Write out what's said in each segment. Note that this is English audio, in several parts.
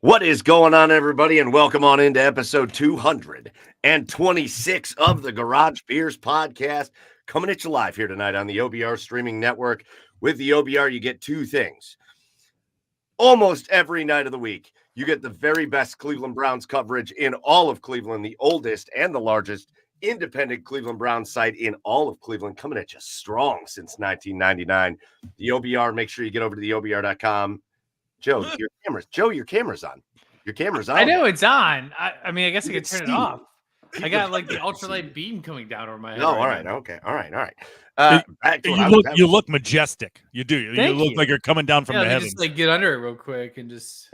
What is going on, everybody, and welcome on into episode 226 of the Garage Beers podcast, coming at you live here tonight on the OBR streaming network. With the OBR, you get two things. Almost every night of the week, you get the very best Cleveland Browns coverage in all of Cleveland, the oldest and the largest independent Cleveland Browns site in all of Cleveland, coming at you strong since 1999. The OBR, make sure you get over to the OBR.com. Joe, your camera's on. Your camera's on. I know it's on. I mean, I guess I could turn it off. I got like the ultralight beam coming down over my head. Oh, all right. Okay. All right. You look majestic. You do. You look like you're coming down from the heavens. Just like get under it real quick and just.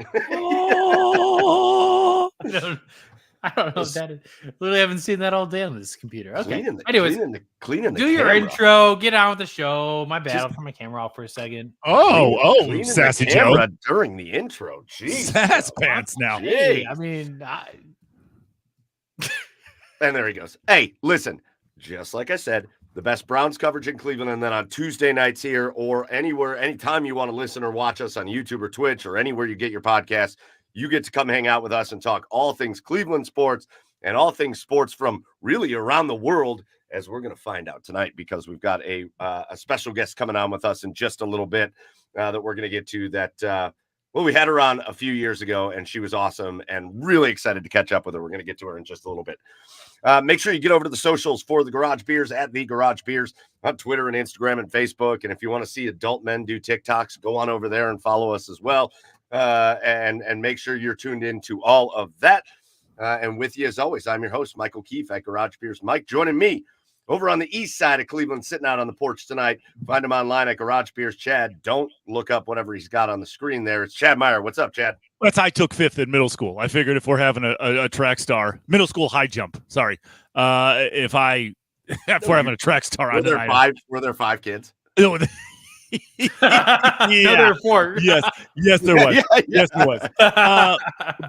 I don't know if that is. Literally haven't seen that all day on this computer. Okay. Anyways, cleaning the do your camera. Intro. Get on with the show. My bad. I'll turn my camera off for a second. Oh, sassy Joe during the intro. Jeez, sass pants now. Hey, I mean, and there he goes. Hey, listen. Just like I said, the best Browns coverage in Cleveland, and then on Tuesday nights here or anywhere, anytime you want to listen or watch us on YouTube or Twitch or anywhere you get your podcast. You get to come hang out with us and talk all things Cleveland sports and all things sports from really around the world, as we're going to find out tonight, because we've got a special guest coming on with us in just a little bit that we're going to get to that. We had her on a few years ago, and she was awesome and really excited to catch up with her. We're going to get to her in just a little bit. Make sure you get over to the socials for the Garage Beers at the Garage Beers on Twitter and Instagram and Facebook. And if you want to see adult men do TikToks, go on over there and follow us as well. And make sure you're tuned in to all of that. And with you, as always, I'm your host, Michael Keefe at Garage Beers. Mike joining me over on the east side of Cleveland, sitting out on the porch tonight. Find him online at Garage Beers. Chad, don't look up whatever he's got on the screen there. It's Chad Meyer. What's up, Chad? I took fifth in middle school. I figured if we're having a track star, middle school high jump. Sorry, if we're having a track star, were there five kids? No, there were four. Yes, there was. Yes, there was.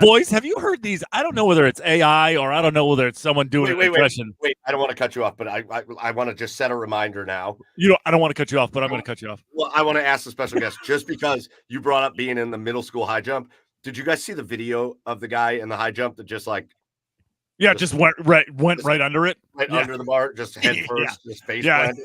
Boys, have you heard these? I don't know whether it's AI or I don't know whether it's someone doing an impression. Wait, I don't want to cut you off, but I want to just set a reminder now. I don't want to cut you off, but I'm going to cut you off. Well, I want to ask the special guest, just because you brought up being in the middle school high jump. Did you guys see the video of the guy in the high jump that just went right under it? Under the bar, just head first, just face planted?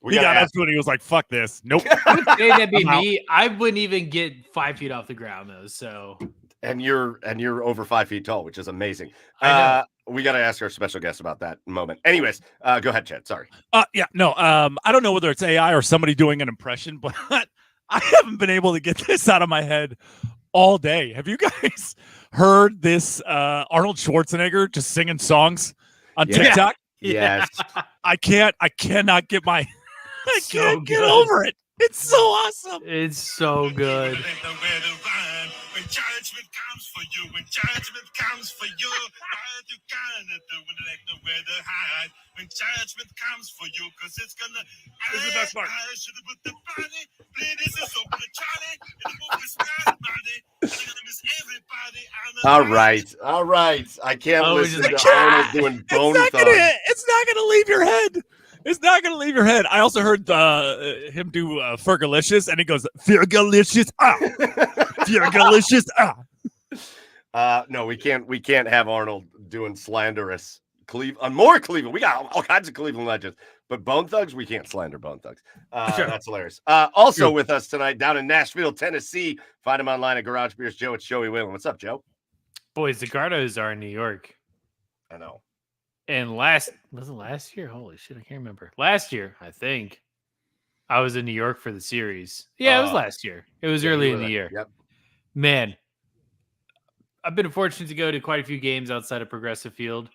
He got up to it and he was like, fuck this. Nope. That'd be me. I wouldn't even get 5 feet off the ground, though. So, and you're over 5 feet tall, which is amazing. We got to ask our special guest about that moment. Anyways, go ahead, Chad. Sorry. I don't know whether it's AI or somebody doing an impression, but I haven't been able to get this out of my head all day. Have you guys heard this Arnold Schwarzenegger just singing songs on TikTok? Yes. I cannot get my... I can't get over it. It's so awesome. It's so good. When judgment comes for you, when judgment comes for you, you gonna do when like nowhere to hide. When judgment comes for you, because it's gonna. This is the best part. I should have put the body. This is open to Charlie. And the book is not body. I'm gonna miss everybody. All right. I can't listen to Arnold doing bone thugs. It's not gonna leave your head. It's not going to leave your head. I also heard him do Fergalicious, and he goes, Fergalicious, Fergalicious, No, we can't have Arnold doing slanderous Cleveland. More Cleveland. We got all kinds of Cleveland legends. But Bone Thugs, we can't slander Bone Thugs. Sure. That's hilarious. Also with us tonight down in Nashville, Tennessee. Find him online at Garage Beers. Joe, it's Joey Whalen. What's up, Joe? Boys, the Gardos are in New York. I know. And was it last year? Holy shit, I can't remember. Last year, I think. I was in New York for the series. Yeah, it was last year. It was early in the year. Yep. Man, I've been fortunate to go to quite a few games outside of Progressive Field.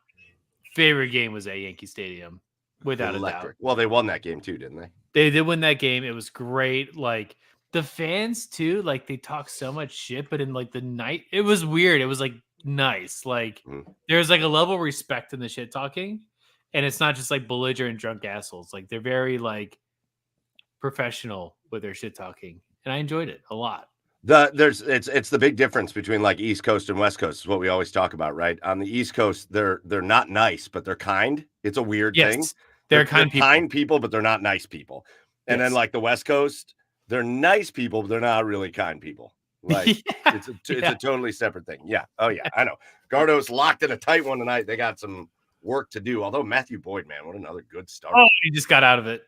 Favorite game was at Yankee Stadium, without a doubt. Well, they won that game too, didn't they? They did win that game. It was great. Like the fans too, like they talk so much shit, but in like the night, it was weird. It was like nice. Like there's like a level of respect in the shit talking, and it's not just like belligerent drunk assholes. Like they're very like professional with their shit talking, and I enjoyed it a lot. It's the big difference between like East Coast and West Coast is what we always talk about, right? On the East Coast, they're not nice, but they're kind. It's a weird thing. They're kind people, but they're not nice people. And then like the West Coast, they're nice people, but they're not really kind people. Like it's a totally separate thing. Yeah. Oh yeah, I know. Gardo's locked in a tight one tonight. They got some work to do. Although Matthew Boyd, man, what another good start. Oh, he just got out of it.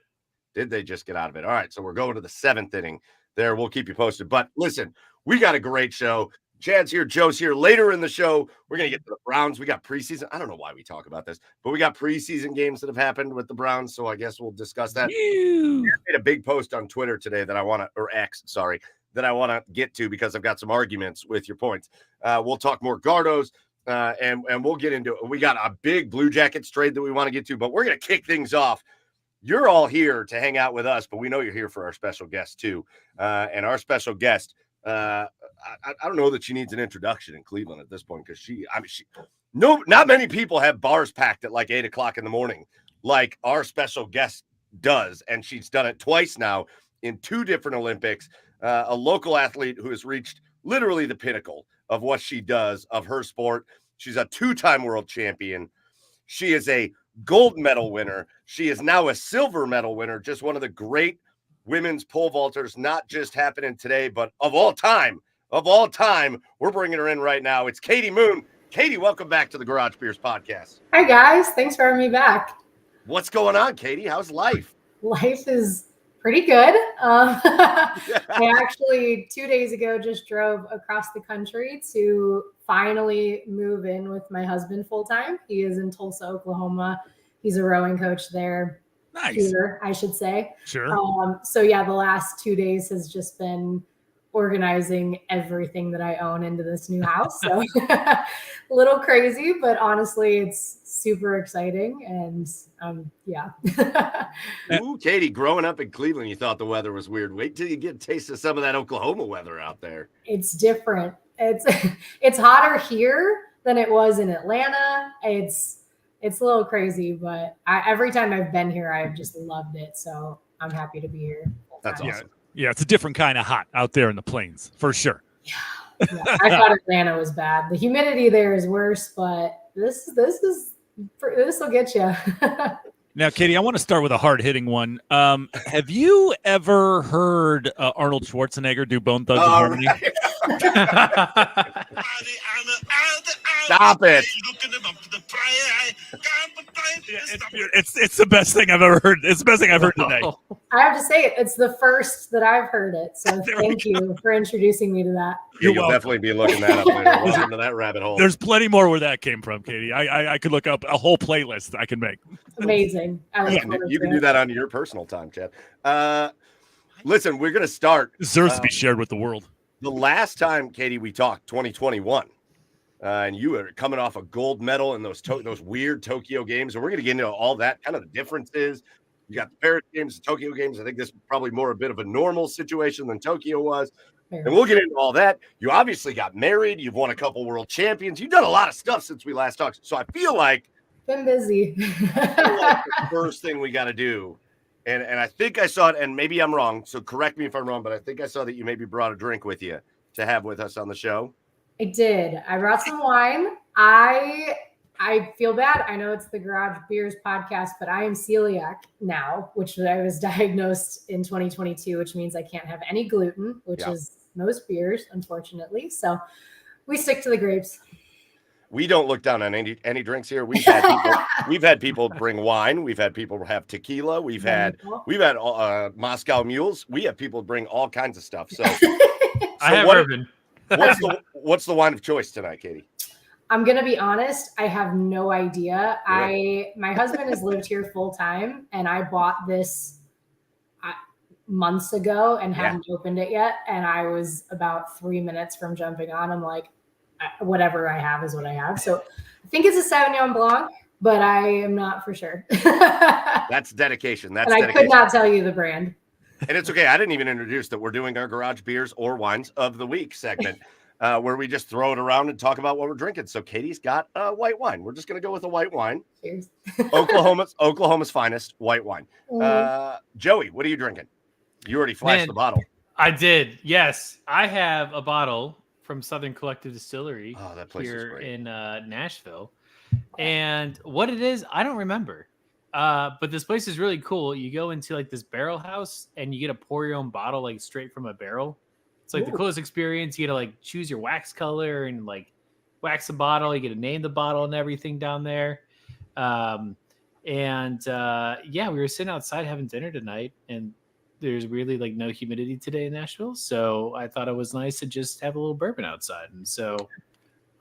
Did they just get out of it? All right, so we're going to the 7th inning there. We'll keep you posted. But listen, we got a great show. Chad's here, Joe's here. Later in the show, we're going to get to the Browns. We got preseason. I don't know why we talk about this, but we got preseason games that have happened with the Browns, so I guess we'll discuss that. I made a big post on Twitter today that I want to, or X, sorry, that I want to get to because I've got some arguments with your points. We'll talk more Gardos, and we'll get into it. We got a big Blue Jackets trade that we want to get to, but we're going to kick things off. You're all here to hang out with us, but we know you're here for our special guest too. And our special guest, I don't know that she needs an introduction in Cleveland at this point because not many people have bars packed at like 8:00 in the morning like our special guest does, and she's done it twice now in 2 different Olympics. A local athlete who has reached literally the pinnacle of what she does of her sport. She's a 2-time world champion. She is a gold medal winner. She is now a silver medal winner. Just one of the great women's pole vaulters, not just happening today, but of all time. Of all time, we're bringing her in right now. It's Katie Moon. Katie, welcome back to the Garage Beers podcast. Hi, guys. Thanks for having me back. What's going on, Katie? How's life? Life is pretty good. I actually 2 days ago just drove across the country to finally move in with my husband full time. He is in Tulsa, Oklahoma. He's a rowing coach there. Nice. Here, I should say. Sure. So yeah, the last 2 days has just been organizing everything that I own into this new house. So a little crazy, but honestly, it's super exciting. And yeah. Ooh, Katie, growing up in Cleveland, you thought the weather was weird. Wait till you get a taste of some of that Oklahoma weather out there. It's different. It's hotter here than it was in Atlanta. It's a little crazy, but every time I've been here, I've just loved it. So I'm happy to be here. That's awesome. Yeah, it's a different kind of hot out there in the plains, for sure. Yeah. I thought Atlanta was bad. The humidity there is worse, but this will get you. Now, Katie, I want to start with a hard-hitting one. Have you ever heard Arnold Schwarzenegger do Bone Thugs and Harmony? Stop it. It's the best thing I've ever heard. It's the best thing I've heard today. I have to say it's the first that I've heard it. So thank you for introducing me to that. You'll definitely be looking that up later. Welcome to that rabbit hole. There's plenty more where that came from, Katie. I could look up a whole playlist I can make. Amazing. You can do that on your personal time, Chad. Listen, we're going to start. It deserves to be shared with the world. The last time, Katie, we talked, 2021, and you were coming off a gold medal in those weird Tokyo games, and we're going to get into all that, kind of the differences. You got the Paris games, the Tokyo games. I think this is probably more a bit of a normal situation than Tokyo was, and we'll get into all that. You obviously got married. You've won a couple world champions. You've done a lot of stuff since we last talked, so I feel like been busy. the first thing we got to do. And I think I saw it, and maybe I'm wrong, so correct me if I'm wrong, but I think I saw that you maybe brought a drink with you to have with us on the show. I did. I brought some wine. I feel bad. I know it's the Garage Beers podcast, but I am celiac now, which I was diagnosed in 2022, which means I can't have any gluten, which is most beers, unfortunately. So we stick to the grapes. We don't look down on any drinks here. We've had people bring wine. We've had people have tequila. We've had Moscow mules. We have people bring all kinds of stuff. So I have bourbon. What's the wine of choice tonight, Katie? I'm gonna be honest. I have no idea. My husband has lived here full time, and I bought this months ago and hadn't opened it yet. And I was about 3 minutes from jumping on. I'm like, whatever I have is what I have. So I think it's a Sauvignon Blanc, but I am not for sure. That's dedication. I could not tell you the brand. And it's okay. I didn't even introduce that we're doing our Garage Beers or Wines of the Week segment where we just throw it around and talk about what we're drinking. So Katie's got a white wine. We're just going to go with a white wine. Cheers. Oklahoma's finest white wine. Joey, what are you drinking? You already flashed the bottle. I did. Yes. I have a bottle from Southern Collective Distillery that place here in Nashville. And what it is, I don't remember. But this place is really cool. You go into like this barrel house and you get to pour your own bottle like straight from a barrel. It's like the coolest experience. You get to like choose your wax color and like wax the bottle. You get to name the bottle and everything down there. Yeah, we were sitting outside having dinner tonight, and there's really like no humidity today in Nashville. So I thought it was nice to just have a little bourbon outside. And so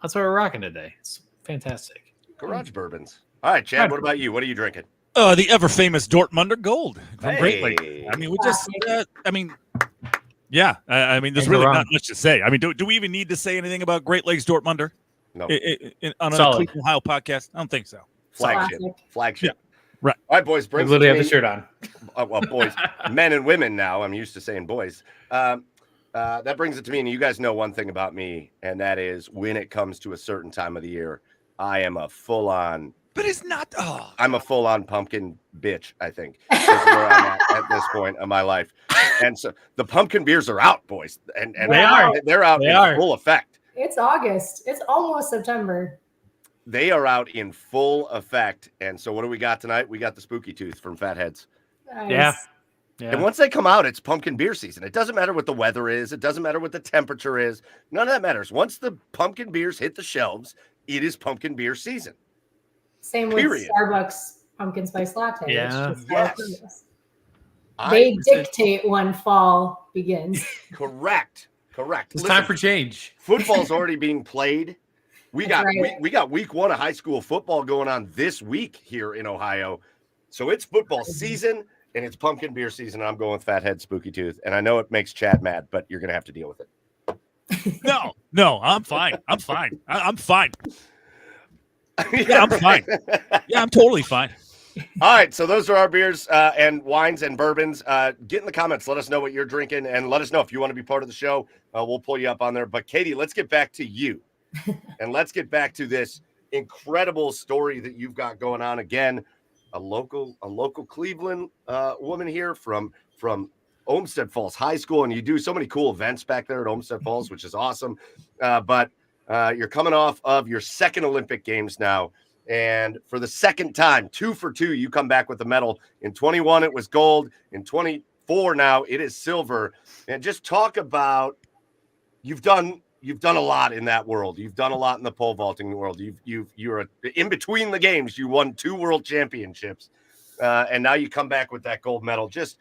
that's what we're rocking today. It's fantastic. Garage bourbons. All right, Chad, what about you? What are you drinking? The ever famous Dortmunder Gold from Great Lakes. Hey. I mean, we just, yeah. I mean, there's really not much to say. I mean, do we even need to say anything about Great Lakes Dortmunder? No. On a Cleveland, Ohio podcast? I don't think so. Flagship. Yeah. Right. All right, boys. I literally have the shirt on. Well, boys, men and women now. I'm used to saying boys. That brings it to me, and you guys know one thing about me, and that is when it comes to a certain time of the year, I am a full-on. But it's not. Oh, I'm a full-on pumpkin bitch, I think. Is where I'm at this point of my life. And so the pumpkin beers are out, boys. And they're out in full effect. It's August. It's almost September. They are out in full effect. And so what do we got tonight? We got the Spooky Tooth from Fatheads. Nice. Yeah. And once they come out, it's pumpkin beer season. It doesn't matter what the weather is. It doesn't matter what the temperature is. None of that matters. Once the pumpkin beers hit the shelves, it is pumpkin beer season. Same with Starbucks pumpkin spice latte. Yeah. Yes. They dictate when fall begins. Correct. It's time for change. Football's already being played. We got week 1 of high school football going on this week here in Ohio. So it's football season and it's pumpkin beer season. I'm going with Fathead Spooky Tooth. And I know it makes Chad mad, but you're going to have to deal with it. No, I'm fine. I'm fine. I'm fine. Yeah, I'm fine. Yeah, I'm totally fine. All right, so those are our beers and wines and bourbons. Get in the comments. Let us know what you're drinking, and let us know if you want to be part of the show. We'll pull you up on there. But, Katie, let's get back to you, and let's get back to this incredible story that you've got going on. Again, a local Cleveland woman here from Olmsted Falls High School, and you do so many cool events back there at Olmsted Falls, which is awesome. But you're coming off of your second Olympic Games now. And for the second time, 2 for 2, you come back with the medal. In 21, it was gold. In 24 now, it is silver. And just talk about you've done a lot in that world. You've done a lot in the pole vaulting world. You're in between the games. You won 2 world championships, and now you come back with that gold medal. Just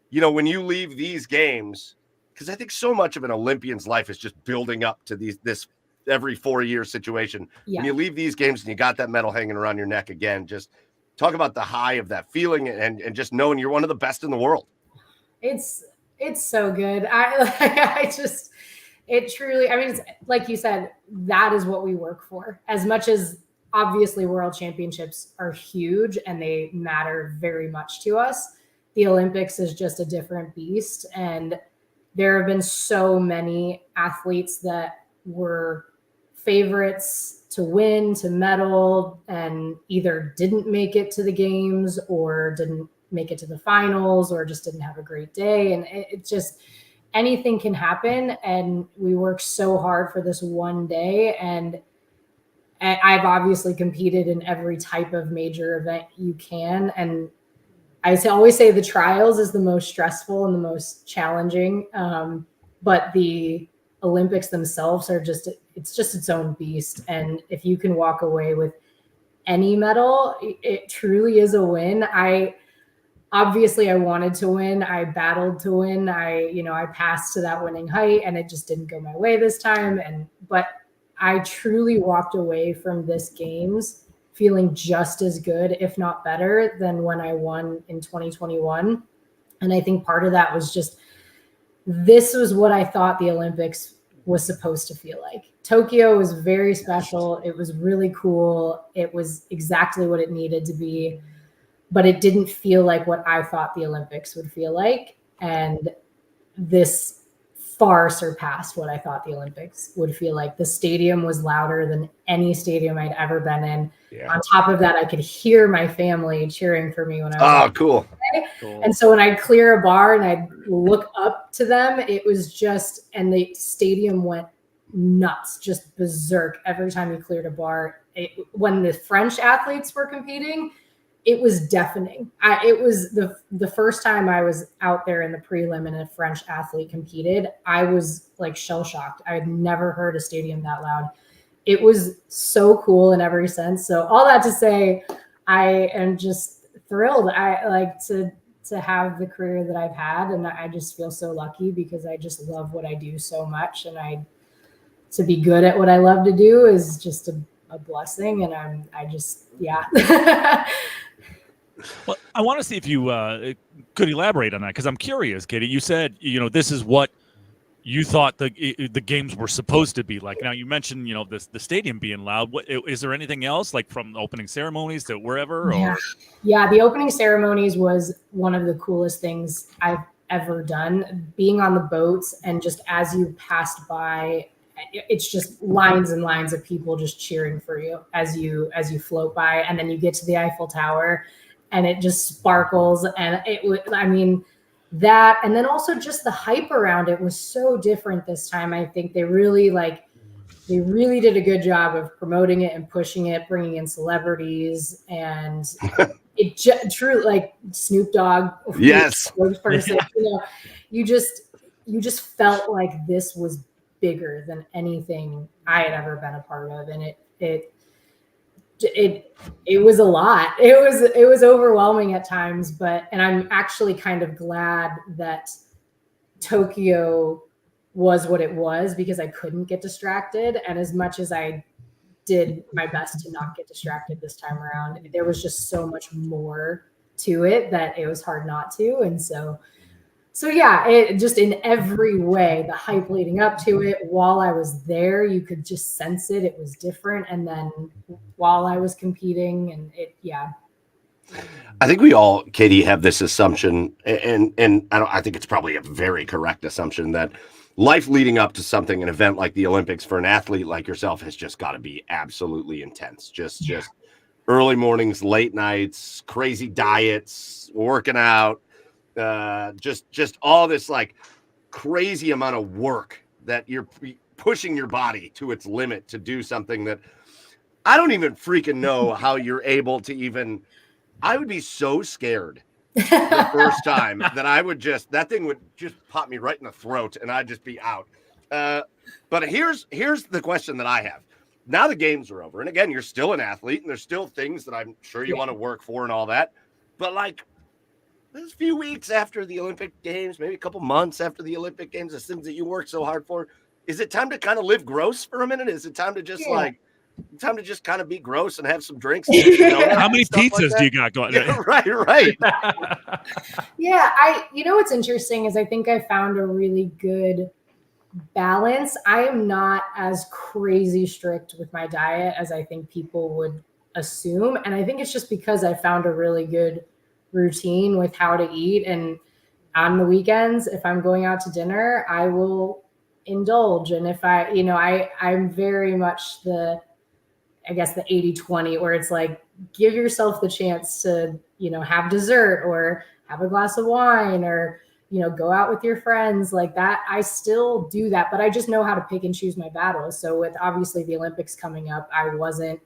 when you leave these games, because I think so much of an Olympian's life is just building up to this every 4-year situation. Yeah. When you leave these games and you got that medal hanging around your neck again, just talk about the high of that feeling and just knowing you're one of the best in the world. It's so good. It truly, it's, like you said, that is what we work for. As much as obviously world championships are huge and they matter very much to us, the Olympics is just a different beast. And there have been so many athletes that were favorites to win, to medal, and either didn't make it to the games or didn't make it to the finals or just didn't have a great day. And it just, anything can happen. And we work so hard for this one day. And I've obviously competed in every type of major event you can. And I always say the trials is the most stressful and the most challenging. But the Olympics themselves are it's just its own beast. And if you can walk away with any medal, it truly is a win. I wanted to win. I battled to win. I passed to that winning height and it just didn't go my way this time. But I truly walked away from this games feeling just as good, if not better, than when I won in 2021. And I think part of that was just, this was what I thought the Olympics was supposed to feel like. Tokyo was very special. It was really cool. It was exactly what it needed to be, but it didn't feel like what I thought the Olympics would feel like. And this far surpassed what I thought the Olympics would feel like. The stadium was louder than any stadium I'd ever been in. Yeah. On top of that, I could hear my family cheering for me when I was cool. And so when I'd clear a bar and I'd look up to them, it was just, and the stadium went nuts, just berserk every time you cleared a bar. When the French athletes were competing, it was deafening. It was the first time I was out there in the prelim and a French athlete competed. I was like shell shocked. I had never heard a stadium that loud. It was so cool in every sense. So all that to say, I am just thrilled. I like to have the career that I've had, and I just feel so lucky because I just love what I do so much, and to be good at what I love to do is just a blessing, and I just Well, I want to see if you could elaborate on that, because I'm curious, Katie. You said, this is what you thought the games were supposed to be like. Now, you mentioned, the stadium being loud. What is there anything else, like from opening ceremonies to wherever? Or yeah, the opening ceremonies was one of the coolest things I've ever done. Being on the boats, and just as you passed by, it's just lines and lines of people just cheering for you as you float by, and then you get to the Eiffel Tower, and it just sparkles, and that, and then also just the hype around it was so different this time. I think they really did a good job of promoting it and pushing it, bringing in celebrities, and it true, like Snoop Dogg, yes, person. You just felt like this was bigger than anything I had ever been a part of, and it was a lot. It was overwhelming at times, and I'm actually kind of glad that Tokyo was what it was, because I couldn't get distracted. And as much as I did my best to not get distracted this time around, there was just so much more to it that it was hard not to. And so yeah, it just, in every way, the hype leading up to it, while I was there, you could just sense it. It was different. And then while I was competing, and I think we all, Katie, have this assumption, and I think it's probably a very correct assumption, that life leading up to something, an event like the Olympics, for an athlete like yourself, has just got to be absolutely intense. Just early mornings, late nights, crazy diets, working out, just all this like crazy amount of work that you're pushing your body to its limit to do something that I don't even freaking know how you're able to even. I would be so scared the first time that that thing would just pop me right in the throat and I'd just be out. But here's the question that I have. Now the games are over, and again, you're still an athlete, and there's still things that I'm sure you want to work for and all that. But like, there's a few weeks after the Olympic Games, maybe a couple months after the Olympic Games, the things that you worked so hard for. Is it time to kind of live gross for a minute? Is it time to just kind of be gross and have some drinks? How many pizzas do you got going? Yeah, right. Yeah, what's interesting is I think I found a really good balance. I am not as crazy strict with my diet as I think people would assume. And I think it's just because I found a really good routine with how to eat. And on the weekends, if I'm going out to dinner, I will indulge. And if I'm very much the 80-20, where it's like, give yourself the chance to, have dessert or have a glass of wine, or, go out with your friends like that. I still do that, but I just know how to pick and choose my battles. So with obviously the Olympics coming up, I wasn't,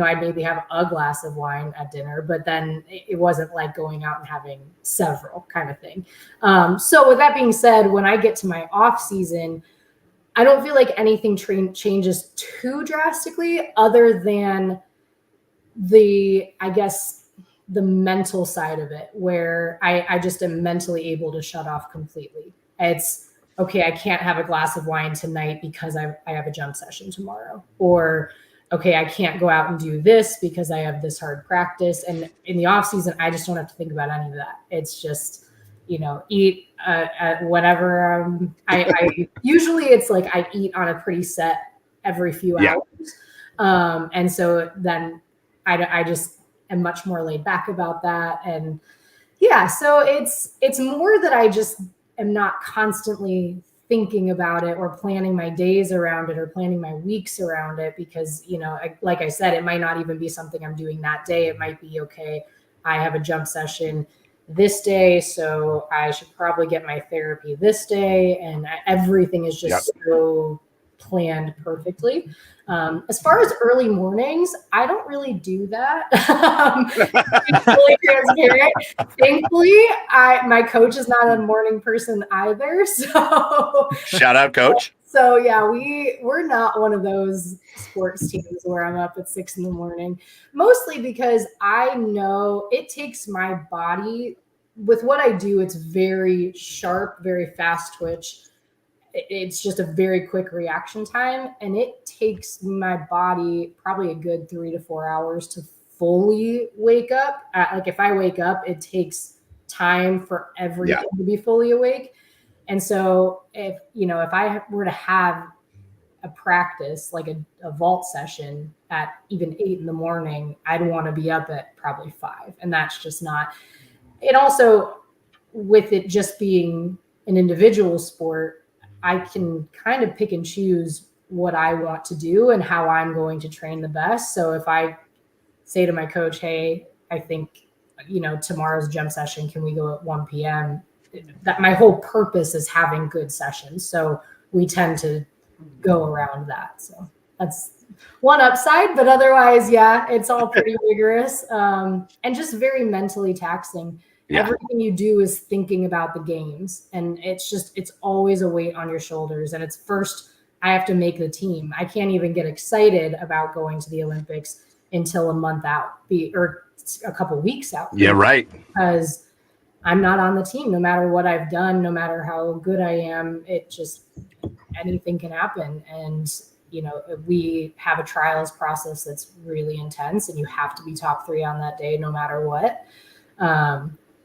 I'd maybe have a glass of wine at dinner, but then it wasn't like going out and having several kind of thing. So with that being said, when I get to my off season, I don't feel like anything changes too drastically, other than the mental side of it, where I just am mentally able to shut off completely. It's okay, I can't have a glass of wine tonight because I have a jump session tomorrow, or okay, I can't go out and do this because I have this hard practice. And in the off season, I just don't have to think about any of that. It's just, eat whatever. I usually, it's like I eat on a pretty set every few hours. And so then I just am much more laid back about that. And so it's more that I just am not constantly thinking about it or planning my days around it or planning my weeks around it, because, like I said, it might not even be something I'm doing that day. It might be, okay, I have a jump session this day, so I should probably get my therapy this day. And everything is just so planned perfectly. As far as early mornings, I don't really do that. Being fully transparent. Thankfully, my coach is not a morning person either. So Shout out, coach. So yeah, we're not one of those sports teams where I'm up at 6 a.m. Mostly because I know it takes my body with what I do. It's very sharp, very fast twitch. It's just a very quick reaction time, and it takes my body probably a good 3 to 4 hours to fully wake up. Like if I wake up, it takes time for everything to be fully awake. And so if I were to have a practice, like a vault session at even 8 a.m, I'd want to be up at probably 5. And that's just not, it also, with it just being an individual sport, I can kind of pick and choose what I want to do and how I'm going to train the best. So if I say to my coach, hey, I think, tomorrow's gym session, can we go at 1 p.m.? That my whole purpose is having good sessions. So we tend to go around that. So that's one upside, but otherwise, yeah, it's all pretty rigorous and just very mentally taxing. Yeah. Everything you do is thinking about the games, and it's always a weight on your shoulders. And it's first, I have to make the team. I can't even get excited about going to the Olympics until a month out or a couple weeks out. Yeah, right. Because I'm not on the team, no matter what I've done, no matter how good I am, anything can happen. And, we have a trials process that's really intense, and you have to be top 3 on that day, no matter what.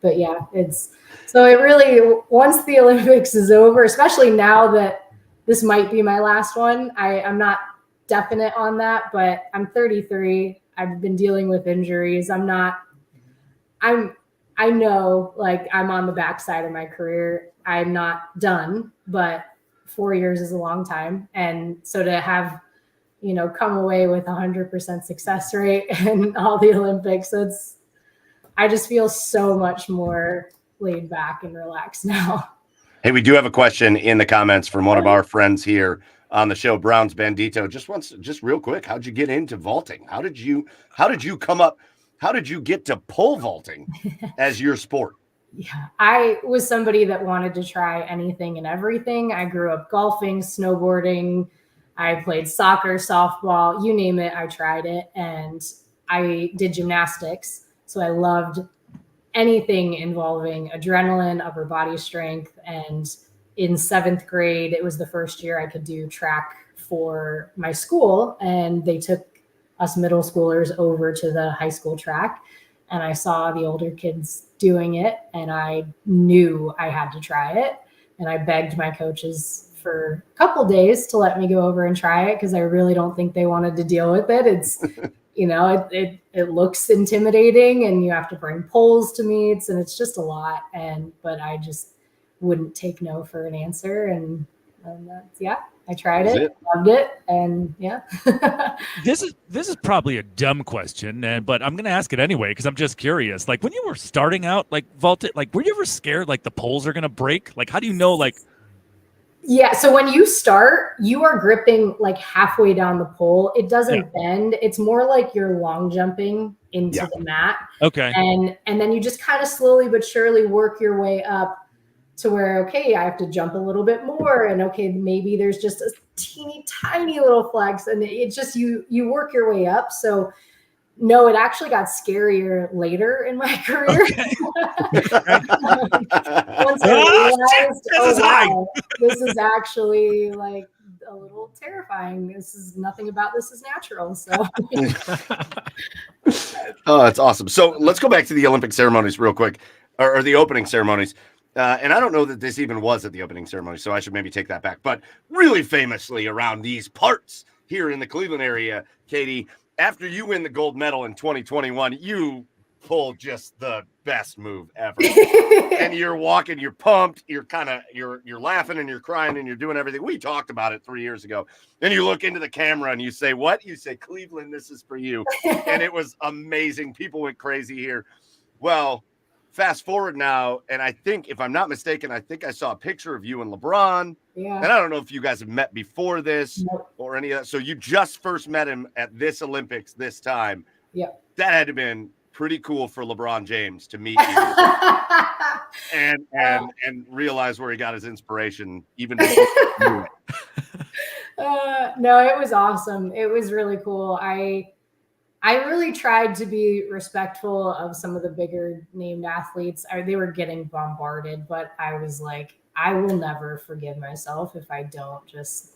But yeah, so it really, once the Olympics is over, especially now that this might be my last one, I'm not definite on that, but I'm 33. I've been dealing with injuries. I know, like, I'm on the backside of my career. I'm not done, but 4 years is a long time. And so to have, come away with 100% success rate and all the Olympics, I just feel so much more laid back and relaxed now. Hey, we do have a question in the comments from one of our friends here on the show, Browns Bandito. Just real quick, how'd you get into vaulting? How did you come up? How did you get to pole vaulting as your sport? Yeah, I was somebody that wanted to try anything and everything. I grew up golfing, snowboarding. I played soccer, softball, you name it, I tried it. And I did gymnastics. So I loved anything involving adrenaline, upper body strength. And in 7th grade, it was the first year I could do track for my school. And they took us middle schoolers over to the high school track. And I saw the older kids doing it, and I knew I had to try it. And I begged my coaches for a couple days to let me go over and try it, because I really don't think they wanted to deal with it. It's, it looks intimidating, and you have to bring poles to meets, and it's just a lot. But I just wouldn't take no for an answer. And I tried it, loved it, and yeah. This is probably a dumb question, but I'm gonna ask it anyway because I'm just curious. Like, when you were starting out, like vaulted, like, were you ever scared like the poles are gonna break? Like, how do you know? Like, yeah. So when you start, you are gripping like halfway down the pole. It doesn't bend. It's more like you're long jumping into the mat. Okay. And then you just kind of slowly but surely work your way up to where, okay, I have to jump a little bit more, and okay, maybe there's just a teeny tiny little flex, and it's just you work your way up. So no, it actually got scarier later in my career. Okay. Once I realized, this is actually like a little terrifying. Nothing about this is natural. So oh, that's awesome. So let's go back to the Olympic ceremonies real quick, or the opening ceremonies. And I don't know that this even was at the opening ceremony, so I should maybe take that back. But really famously around these parts here in the Cleveland area, Katie, after you win the gold medal in 2021, you pull just the best move ever. And you're walking, you're pumped, you're laughing and you're crying and you're doing everything. We talked about it 3 years ago. Then you look into the camera and you say, what? You say, Cleveland, this is for you. And it was amazing. People went crazy here. Well, fast forward now, and I think, if I'm not mistaken, I think I saw a picture of you and LeBron. Yeah. And I don't know if you guys have met before this Nope. or any of that. So you just first met him at this Olympics this time. Yep. That had to have been pretty cool for LeBron James to meet you and realize where he got his inspiration even before he knew it. No, it was awesome. It was really cool. I really tried to be respectful of some of the bigger named athletes. They were getting bombarded, but I was like, I will never forgive myself if I don't just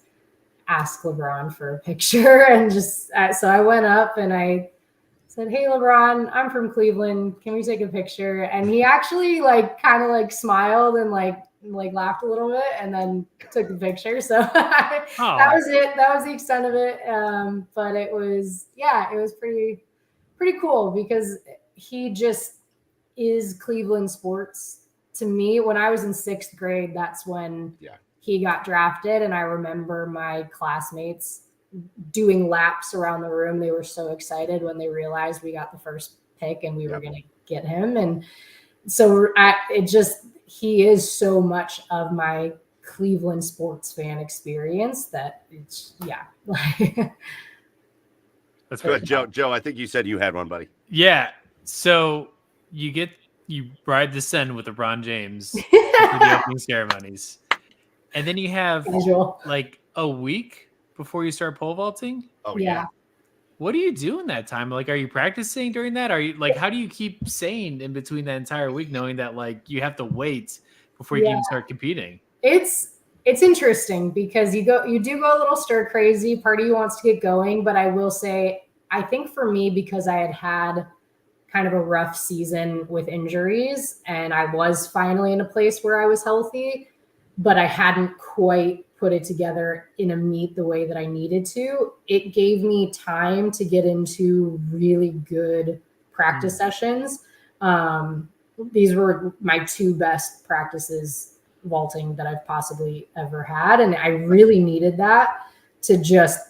ask LeBron for a picture. And just so I went up and I said, "Hey, LeBron, I'm from Cleveland. Can we take a picture?" And he actually kind of smiled and laughed a little bit and then took the picture. So that was it. That was the extent of it. But it was pretty cool because he just is Cleveland sports. To me, when I was in 6th grade, that's when he got drafted. And I remember my classmates doing laps around the room. They were so excited when they realized we got the first pick and we were going to get him. And so he is so much of my Cleveland sports fan experience that it's That's good. Joe, I think you said you had one, buddy. Yeah. So you ride the sun with LeBron James for the opening ceremonies. And then you have a week before you start pole vaulting. Oh yeah. What do you do in that time? Are you practicing during that? Are you how do you keep sane in between that entire week, knowing that you have to wait before you can even start competing? It's interesting because you do go a little stir crazy. Part of you wants to get going, but I will say, I think for me, because I had kind of a rough season with injuries and I was finally in a place where I was healthy, but I hadn't quite put it together in a meet the way that I needed to. It gave me time to get into really good practice sessions. These were my 2 best practices vaulting that I've possibly ever had. And I really needed that to just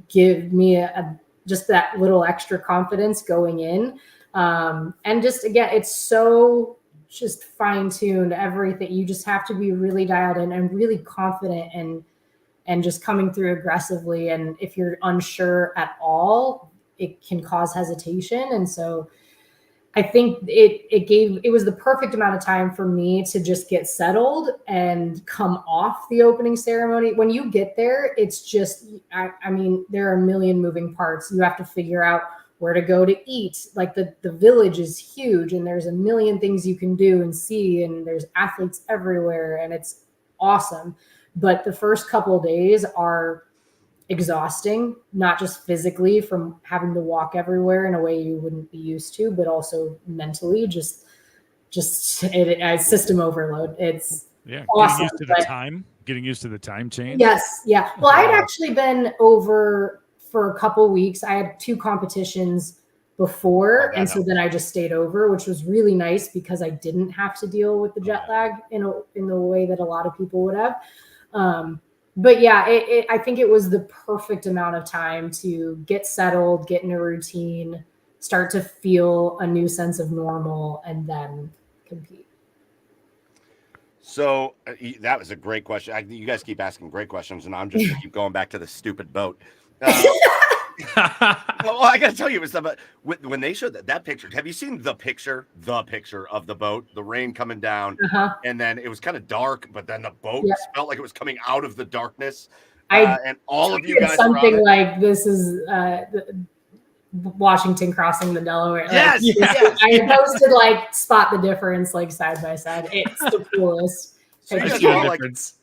give me just that little extra confidence going in. And just, again, it's so just fine-tuned, everything. You just have to be really dialed in and really confident and just coming through aggressively. And if you're unsure at all, it can cause hesitation. And so I think it was the perfect amount of time for me to just get settled and come off the opening ceremony. When you get there, it's just, I mean, there are a million moving parts. You have to figure out where to go to eat. The village is huge and there's a million things you can do and see, and there's athletes everywhere and it's awesome. But the first couple of days are exhausting, not just physically from having to walk everywhere in a way you wouldn't be used to, but also mentally, just system overload. It's awesome. Getting used to the time change. Yes. Yeah. Well, I had actually been over for a couple of weeks. I had 2 competitions before. And so then I just stayed over, which was really nice because I didn't have to deal with the jet lag in the way that a lot of people would have. But yeah, I think it was the perfect amount of time to get settled, get in a routine, start to feel a new sense of normal, and then compete. So that was a great question. You guys keep asking great questions, and I'm just going to keep going back to the stupid boat. Well, I got to tell you, when they showed that picture, have you seen the picture of the boat, the rain coming down, and then it was kind of dark, but then the boat felt like it was coming out of the darkness. And all of you guys something like this is Washington crossing the Delaware. Yes, I posted spot the difference side by side. It's the coolest. So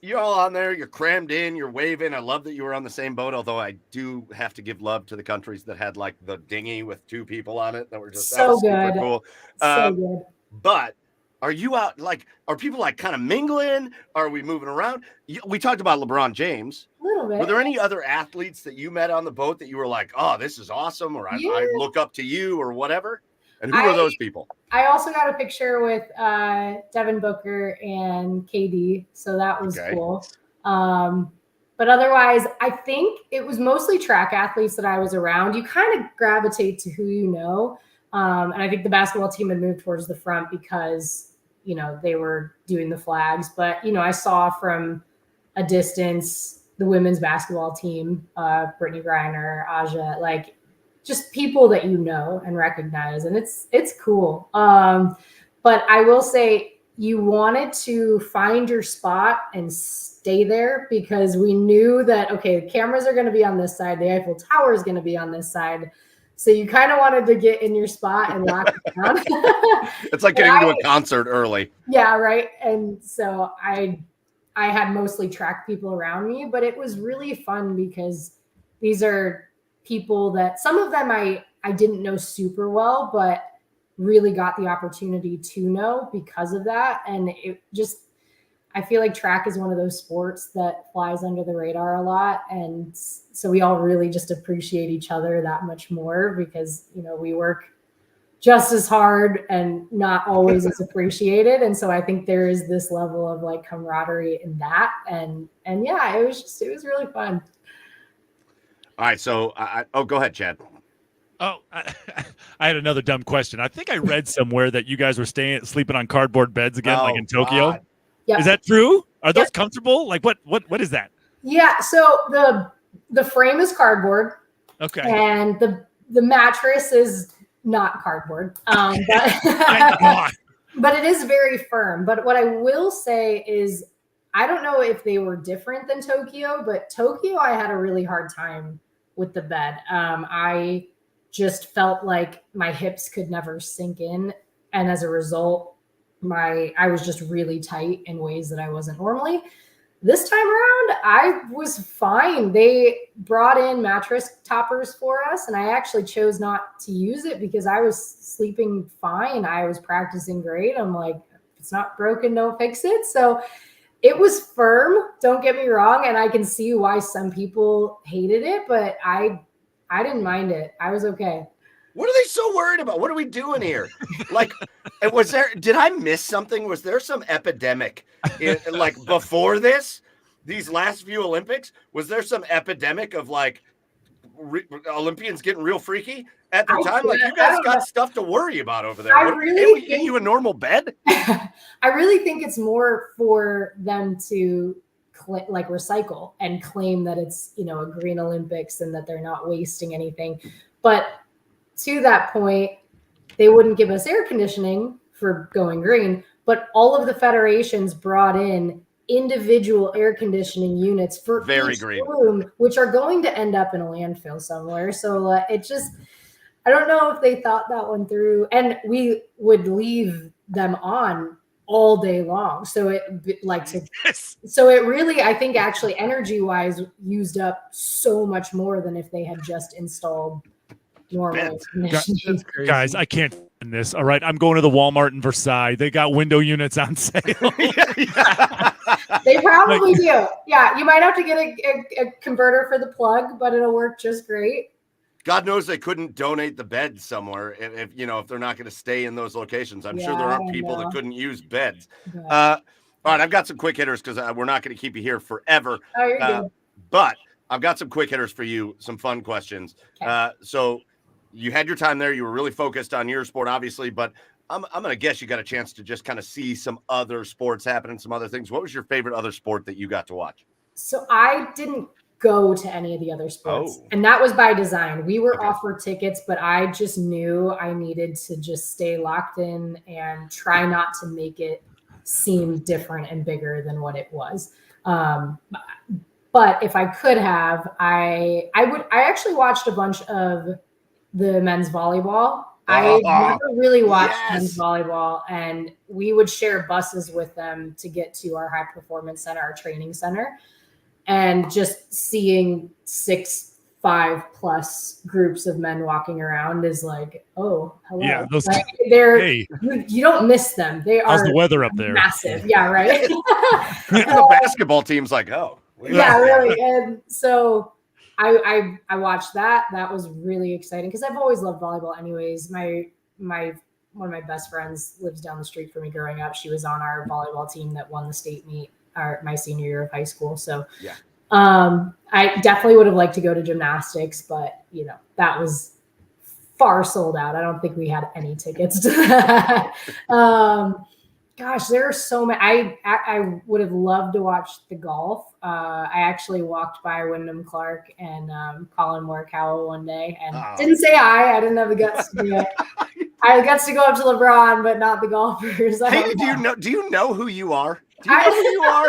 you're all on there, you're crammed in, you're waving. I love that you were on the same boat, although I do have to give love to the countries that had the dinghy with 2 people on it that were just so good. Super cool. So good. But are you out are people kind of mingling? Are we moving around? We talked about LeBron James. A little bit. Were there any other athletes that you met on the boat that you were like, oh, this is awesome, or I look up to you, or whatever? And who are those people? I also got a picture with Devin Booker and KD, so that was cool. But otherwise, I think it was mostly track athletes that I was around. You kind of gravitate to who you know. And I think the basketball team had moved towards the front because, they were doing the flags. But, I saw from a distance the women's basketball team, Brittany Griner, Aja, like just people that and recognize. And it's cool. But I will say you wanted to find your spot and stay there because we knew that, okay, the cameras are going to be on this side. The Eiffel Tower is going to be on this side. So you kind of wanted to get in your spot and lock it down. It's like getting to a concert early. Yeah, right. And so I had mostly track people around me, but it was really fun because these are people that some of them I didn't know super well, but really got the opportunity to know because of that. And I feel like track is one of those sports that flies under the radar a lot. And so we all really just appreciate each other that much more because, we work just as hard and not always as appreciated. And so I think there is this level of like camaraderie in that. And yeah, it was really fun. All right. So, go ahead, Chad. Oh, I had another dumb question. I think I read somewhere that you guys were sleeping on cardboard beds again, like in Tokyo. Yep. Is that true? Are those comfortable? Like what is that? Yeah. So the frame is cardboard. Okay. And the mattress is not cardboard. But it is very firm. But what I will say is I don't know if they were different than Tokyo, but Tokyo, I had a really hard time with the bed. I just felt like my hips could never sink in. And as a result, I was just really tight in ways that I wasn't normally. This time around, I was fine. They brought in mattress toppers for us, and I actually chose not to use it because I was sleeping fine. I was practicing great. I'm like, if it's not broken, don't fix it. So it was firm, don't get me wrong, and I can see why some people hated it, but I didn't mind it. I was okay. What are they so worried about? What are we doing here? Like, did I miss something? Was there some epidemic like before these last few Olympics? Was there some epidemic of like Olympians getting real freaky at the time? Like, you guys got stuff to worry about over there. Can we get you a normal bed? I really think it's more for them to recycle and claim that it's, a green Olympics and that they're not wasting anything. But to that point, they wouldn't give us air conditioning for going green, but all of the federations brought in individual air conditioning units for each room, which are going to end up in a landfill somewhere. So I don't know if they thought that one through, and we would leave them on all day long. So it really, I think actually energy wise used up so much more than if they had just installed normal. Guys, I can't in this. All right, I'm going to the Walmart in Versailles. They got window units on sale. They probably do. Yeah, you might have to get a converter for the plug, but it'll work just great. God knows they couldn't donate the beds somewhere if they're not going to stay in those locations. I'm sure there are people that couldn't use beds. All right, I've got some quick hitters because we're not going to keep you here forever. Oh, you're good. But I've got some quick hitters for you, some fun questions. Okay. So you had your time there. You were really focused on your sport, obviously, but I'm going to guess you got a chance to just kind of see some other sports happening, some other things. What was your favorite other sport that you got to watch? So I didn't go to any of the other sports, and that was by design. We were offered tickets, but I just knew I needed to just stay locked in and try not to make it seem different and bigger than what it was. But if I could have, I actually watched a bunch of the men's volleyball. I never really watched men's volleyball, and we would share buses with them to get to our high performance center, our training center, and just seeing 6'5+ groups of men walking around is like, oh, hello. Yeah, those you don't miss them. They are. How's the weather up there? Massive. Yeah, right. The basketball team's like, oh. Yeah, really. And so I watched that. That was really exciting because I've always loved volleyball anyways. My one of my best friends lives down the street from me growing up. She was on our volleyball team that won the state meet my senior year of high school. So yeah. I definitely would have liked to go to gymnastics, but that was far sold out. I don't think we had any tickets to that. Gosh, there are so many. I would have loved to watch the golf. I actually walked by Wyndham Clark and Colin Morikawa one day and didn't say hi. I didn't have the guts to do it. I had the guts to go up to LeBron, but not the golfers. Hey, do you know who you are? Do you know who you are?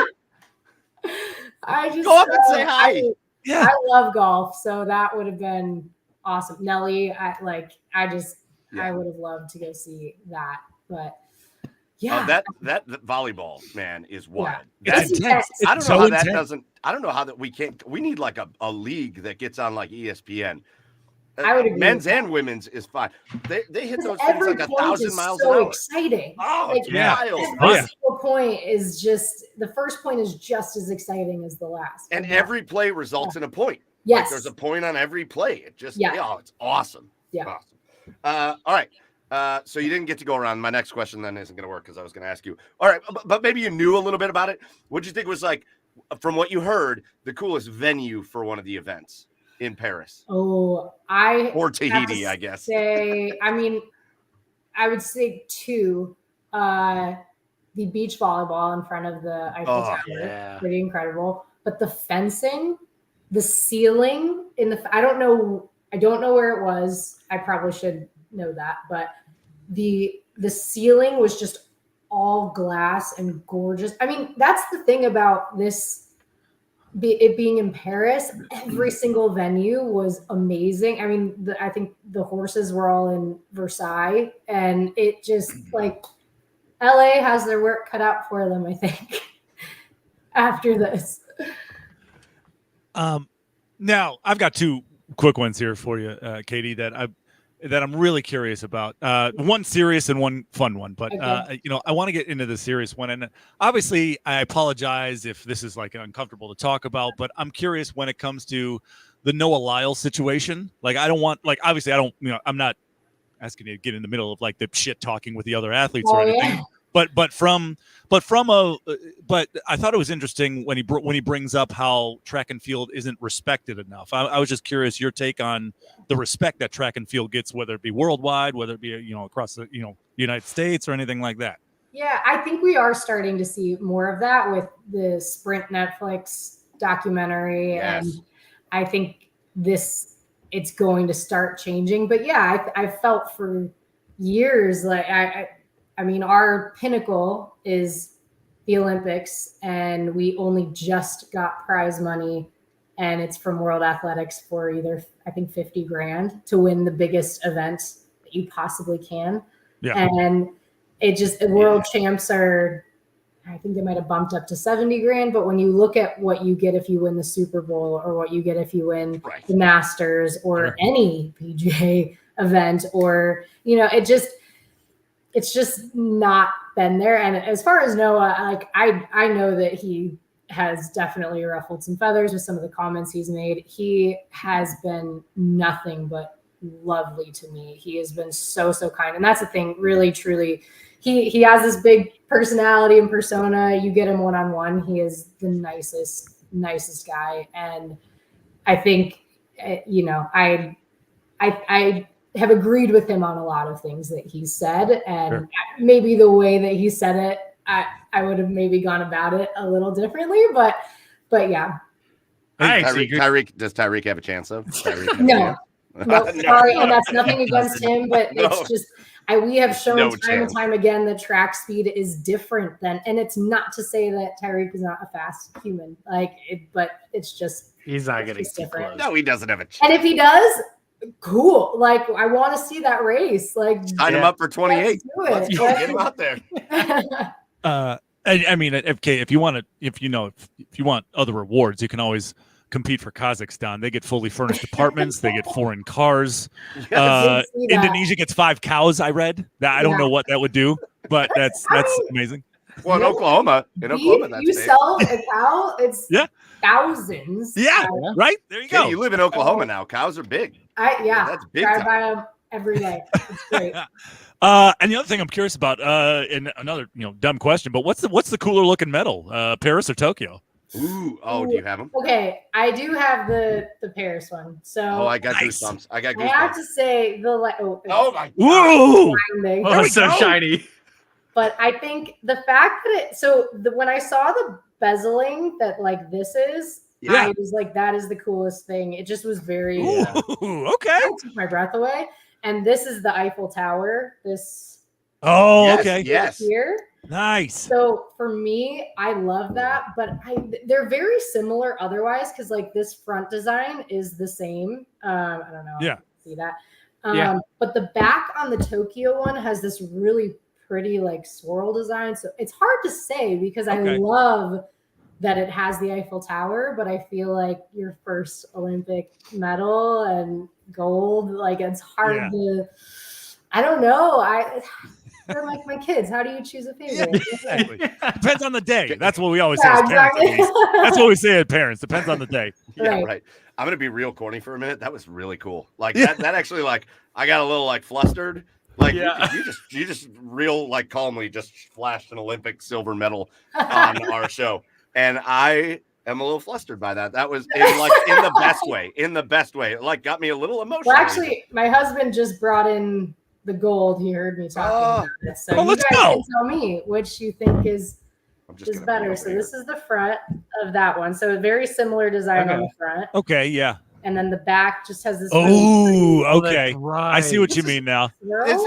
I just go up and say hi. I love golf, so that would have been awesome. Nelly, I would have loved to go see that, but yeah. That volleyball, man, is wild. Yeah. That's intense. I don't know how that doesn't. I don't know how that we can't. We need like a league that gets on like ESPN. I would agree. Men's and women's is fine. They hit those things every like point 1,000 is miles so an hour. exciting. Oh, like, it's wild. Every single point is just the first point is just as exciting as the last. And every play results in a point. Yes. Like there's a point on every play. It just it's awesome. Yeah. Awesome. All right. So you didn't get to go around. My next question then isn't going to work because I was going to ask you. All right, but maybe you knew a little bit about it. What do you think was like, from what you heard, the coolest venue for one of the events in Paris? Or Tahiti, I guess. I would say two. The beach volleyball in front of the Eiffel Tower, pretty incredible. But the fencing, the ceiling I don't know where it was. I probably should know that, but the ceiling was just all glass and gorgeous. I mean, that's the thing about this. It being in Paris, every single venue was amazing. I mean, I think the horses were all in Versailles, and it just like LA has their work cut out for them, I think, after this. Now I've got two quick ones here for you, Katie, that I'm really curious about. One serious and one fun one, but okay. I want to get into the serious one. And obviously I apologize if this is like uncomfortable to talk about, but I'm curious when it comes to the Noah Lyles situation. Like, I don't want, like, obviously I don't, I'm not asking you to get in the middle of like the shit talking with the other athletes or anything. Yeah. But I thought it was interesting when he brings up how track and field isn't respected enough. I was just curious your take on the respect that track and field gets, whether it be worldwide, whether it be across the United States or anything like that. Yeah, I think we are starting to see more of that with the Sprint Netflix documentary, and I think it's going to start changing. But yeah, I felt for years like I mean, our pinnacle is the Olympics, and we only just got prize money, and it's from World Athletics for either, I think, $50,000 to win the biggest event that you possibly can. Yeah. And world champs are, I think they might have bumped up to $70,000, but when you look at what you get if you win the Super Bowl, or what you get if you win the Masters, or any PGA event, or, it's just not been there. And as far as Noah, like I know that he has definitely ruffled some feathers with some of the comments he's made. He has been nothing but lovely to me. He has been so kind. And that's the thing, really, truly. He has this big personality and persona. You get him one-on-one, he is the nicest guy. And I think, I have agreed with him on a lot of things that he said, and maybe the way that he said it, I would have maybe gone about it a little differently, but yeah. Tyreek, does Tyreek have a chance though? No, sorry, and that's nothing against him, but it's just we have shown time and time again that track speed is different than, and it's not to say that Tyreek is not a fast human, but it's just he's not getting different. No, he doesn't have a chance. And if he does, cool. Like, I want to see that race. Like, sign him up for 28. Let's go, get him out there. I mean, if you want other rewards, you can always compete for Kazakhstan. They get fully furnished apartments. They get foreign cars. Indonesia gets 5 cows. I read that. I don't know what that would do, but that's amazing. Well, in Oklahoma, you sell a cow, it's thousands. Yeah, right. There you go. You live in Oklahoma now. Cows are big. That's big. Drive by them every day. It's great. And the other thing I'm curious about, and another dumb question, but what's the cooler looking medal, Paris or Tokyo? Ooh, oh, do you have them? Okay, I do have the Paris one. So Oh, I got Nice. goosebumps. I got I have goosebumps. to say the Oh my Ooh. blinding. Oh, we it's so go. shiny. But I think the fact that when I saw the bezeling that like this is, Yeah. I was like, that is the coolest thing. It just was very Ooh, okay. I took my breath away. And this is the Eiffel Tower. This Oh, Yes, okay. yes. here. Nice. So for me, I love that, but they're very similar otherwise because like this front design is the same. I don't know. Yeah. If you can see that. Yeah. But the back on the Tokyo one has this really pretty like swirl design. So it's hard to say because I Okay. love that it has the Eiffel Tower, but I feel like your first Olympic medal and gold, like it's hard to. I don't know. They're like my kids. How do you choose a Yeah, favorite? exactly. Depends on the day. That's what we always Yeah, say as parents. exactly. At least. That's what we say as parents. Depends on the day. Yeah, Right. right. I'm gonna be real corny for a minute. That was really cool. Like Yeah. that actually like I got a little like flustered. Like Yeah. you just real like calmly just flashed an Olympic silver medal on our show. And I am a little flustered by that. That was in the best way. In the best way. It like got me a little emotional. Well, actually, my husband just brought in the gold. He heard me talking about it. So Well, you let's guys go. can tell me which you think is I'm just gonna better. So this is the front of that one. So a very similar design on the front. Okay, yeah. And then the back just has this. Oh, Oh, that's okay. right. I see what you mean now.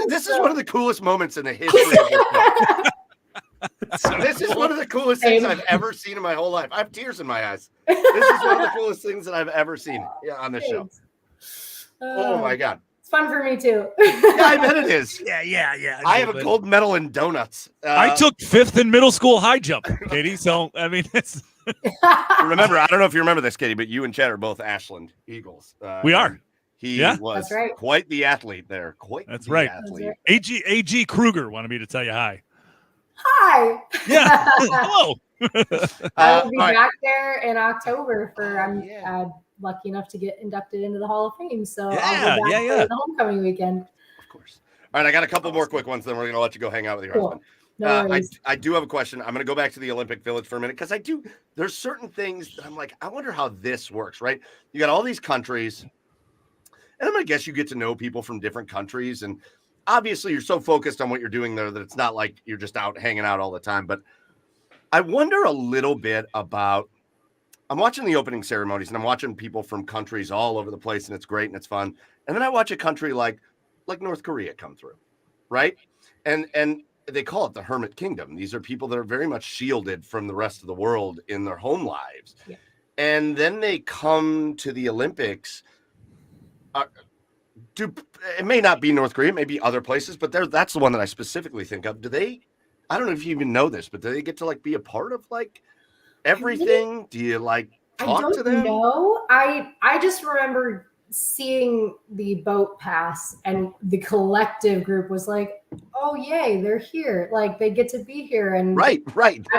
This is one of the coolest moments in the history of this show. This is one of the coolest things I've ever seen in my whole life. I have tears in my eyes. This is one of the coolest things that I've ever seen on this show. Oh my god. It's fun for me too. Yeah, I bet it is. Yeah. I have a gold medal in donuts. I took 5th in middle school high jump, Katie. So I mean, it's remember, I don't know if you remember this, Katie, but you and Chad are both Ashland Eagles. We are. He Yeah. was That's right. quite the athlete there. That's right. Athlete. AG Kruger wanted me to tell you hi. Hi. Yeah. Hello. I will be all right. back there in October for I'm lucky enough to get inducted into the Hall of Fame. So I'll be back for the homecoming weekend. Of course. All right, I got a couple more quick ones, then we're gonna let you go hang out with your husband. No worries. I do have a question. I'm gonna go back to the Olympic Village for a minute because there's certain things that I'm like, I wonder how this works, right? You got all these countries, and I'm gonna guess you get to know people from different countries, and obviously you're so focused on what you're doing there that it's not like you're just out hanging out all the time. But I wonder a little bit about. I'm watching the opening ceremonies and I'm watching people from countries all over the place, and it's great and it's fun. And then I watch a country like North Korea come through, right? And they call it the Hermit Kingdom. These are people that are very much shielded from the rest of the world in their home lives. Yeah. And then they come to the Olympics. It may not be North Korea, it may be other places, but that's the one that I specifically think of. I don't know if you even know this, but do they get to like be a part of like everything? Do you like talk to them? No, I just remember seeing the boat pass and the collective group was like, oh yay, they're here, like they get to be here. And right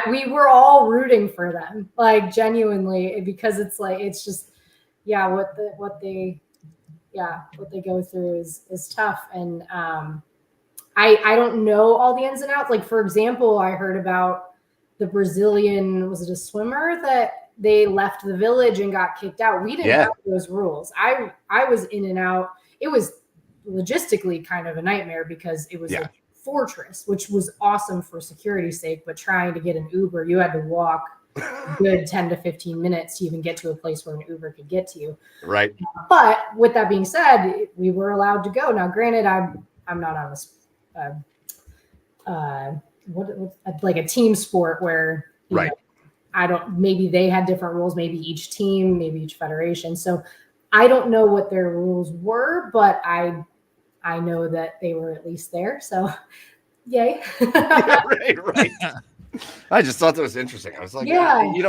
we were all rooting for them, like genuinely, because it's like it's just what they go through is tough. And I don't know all the ins and outs. Like for example, I heard about the Brazilian, was it a swimmer that they left the village and got kicked out? We didn't have those rules. I was in and out. It was logistically kind of a nightmare because it was a fortress, which was awesome for security's sake, but trying to get an Uber, you had to walk a good 10 to 15 minutes to even get to a place where an Uber could get to you. Right. But with that being said, we were allowed to go. Now, granted, I'm not on like a team sport where you know, maybe they had different rules, maybe each team, maybe each federation. So I don't know what their rules were, but I know that they were at least there. So yay. right. I just thought that was interesting. I was like,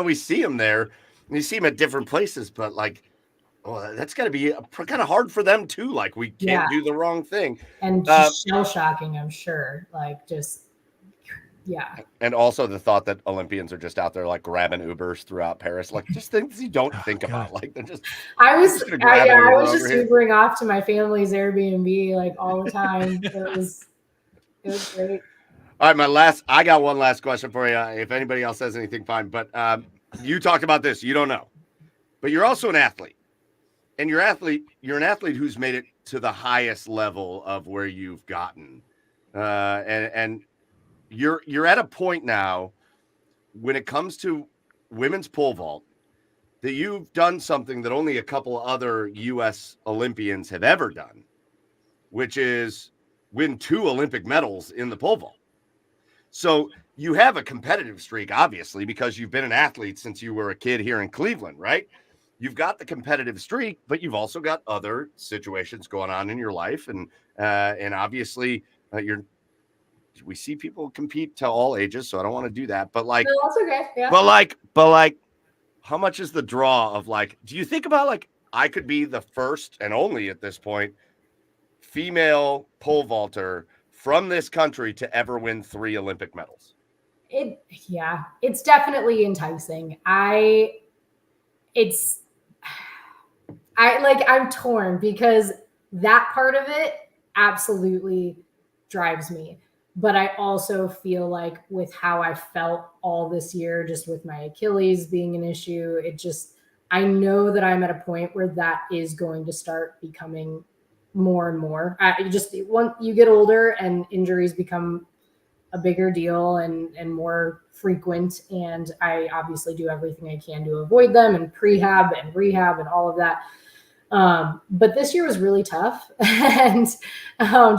we see them there, and you see them at different places, but like, that's got to be kind of hard for them too. Like we can't do the wrong thing. And just shell shocking, I'm sure. Like just, And also the thought that Olympians are just out there like grabbing Ubers throughout Paris, like just things you don't think about. Like they're just. I was just Ubering off to my family's Airbnb like all the time. It was great. All right, I got one last question for you. If anybody else has anything, fine. But you talked about this. You don't know, but you're also an athlete, and you're an athlete who's made it to the highest level of where you've gotten, and you're at a point now when it comes to women's pole vault that you've done something that only a couple other U.S. Olympians have ever done, which is win 2 Olympic medals in the pole vault. So you have a competitive streak, obviously, because you've been an athlete since you were a kid here in Cleveland, right? You've got the competitive streak, but you've also got other situations going on in your life, and obviously we see people compete to all ages, so I don't want to do that. But like, No, that's okay. Yeah. but like, how much is the draw of like? Do you think about like I could be the first and only at this point female pole vaulter from this country to ever win 3 Olympic medals? It's definitely enticing. I'm torn because that part of it absolutely drives me. But I also feel like with how I felt all this year, just with my Achilles being an issue, I know that I'm at a point where that is going to start becoming more and more. Once you get older and injuries become a bigger deal and more frequent, and I obviously do everything I can to avoid them, and prehab and rehab and all of that. But this year was really tough, and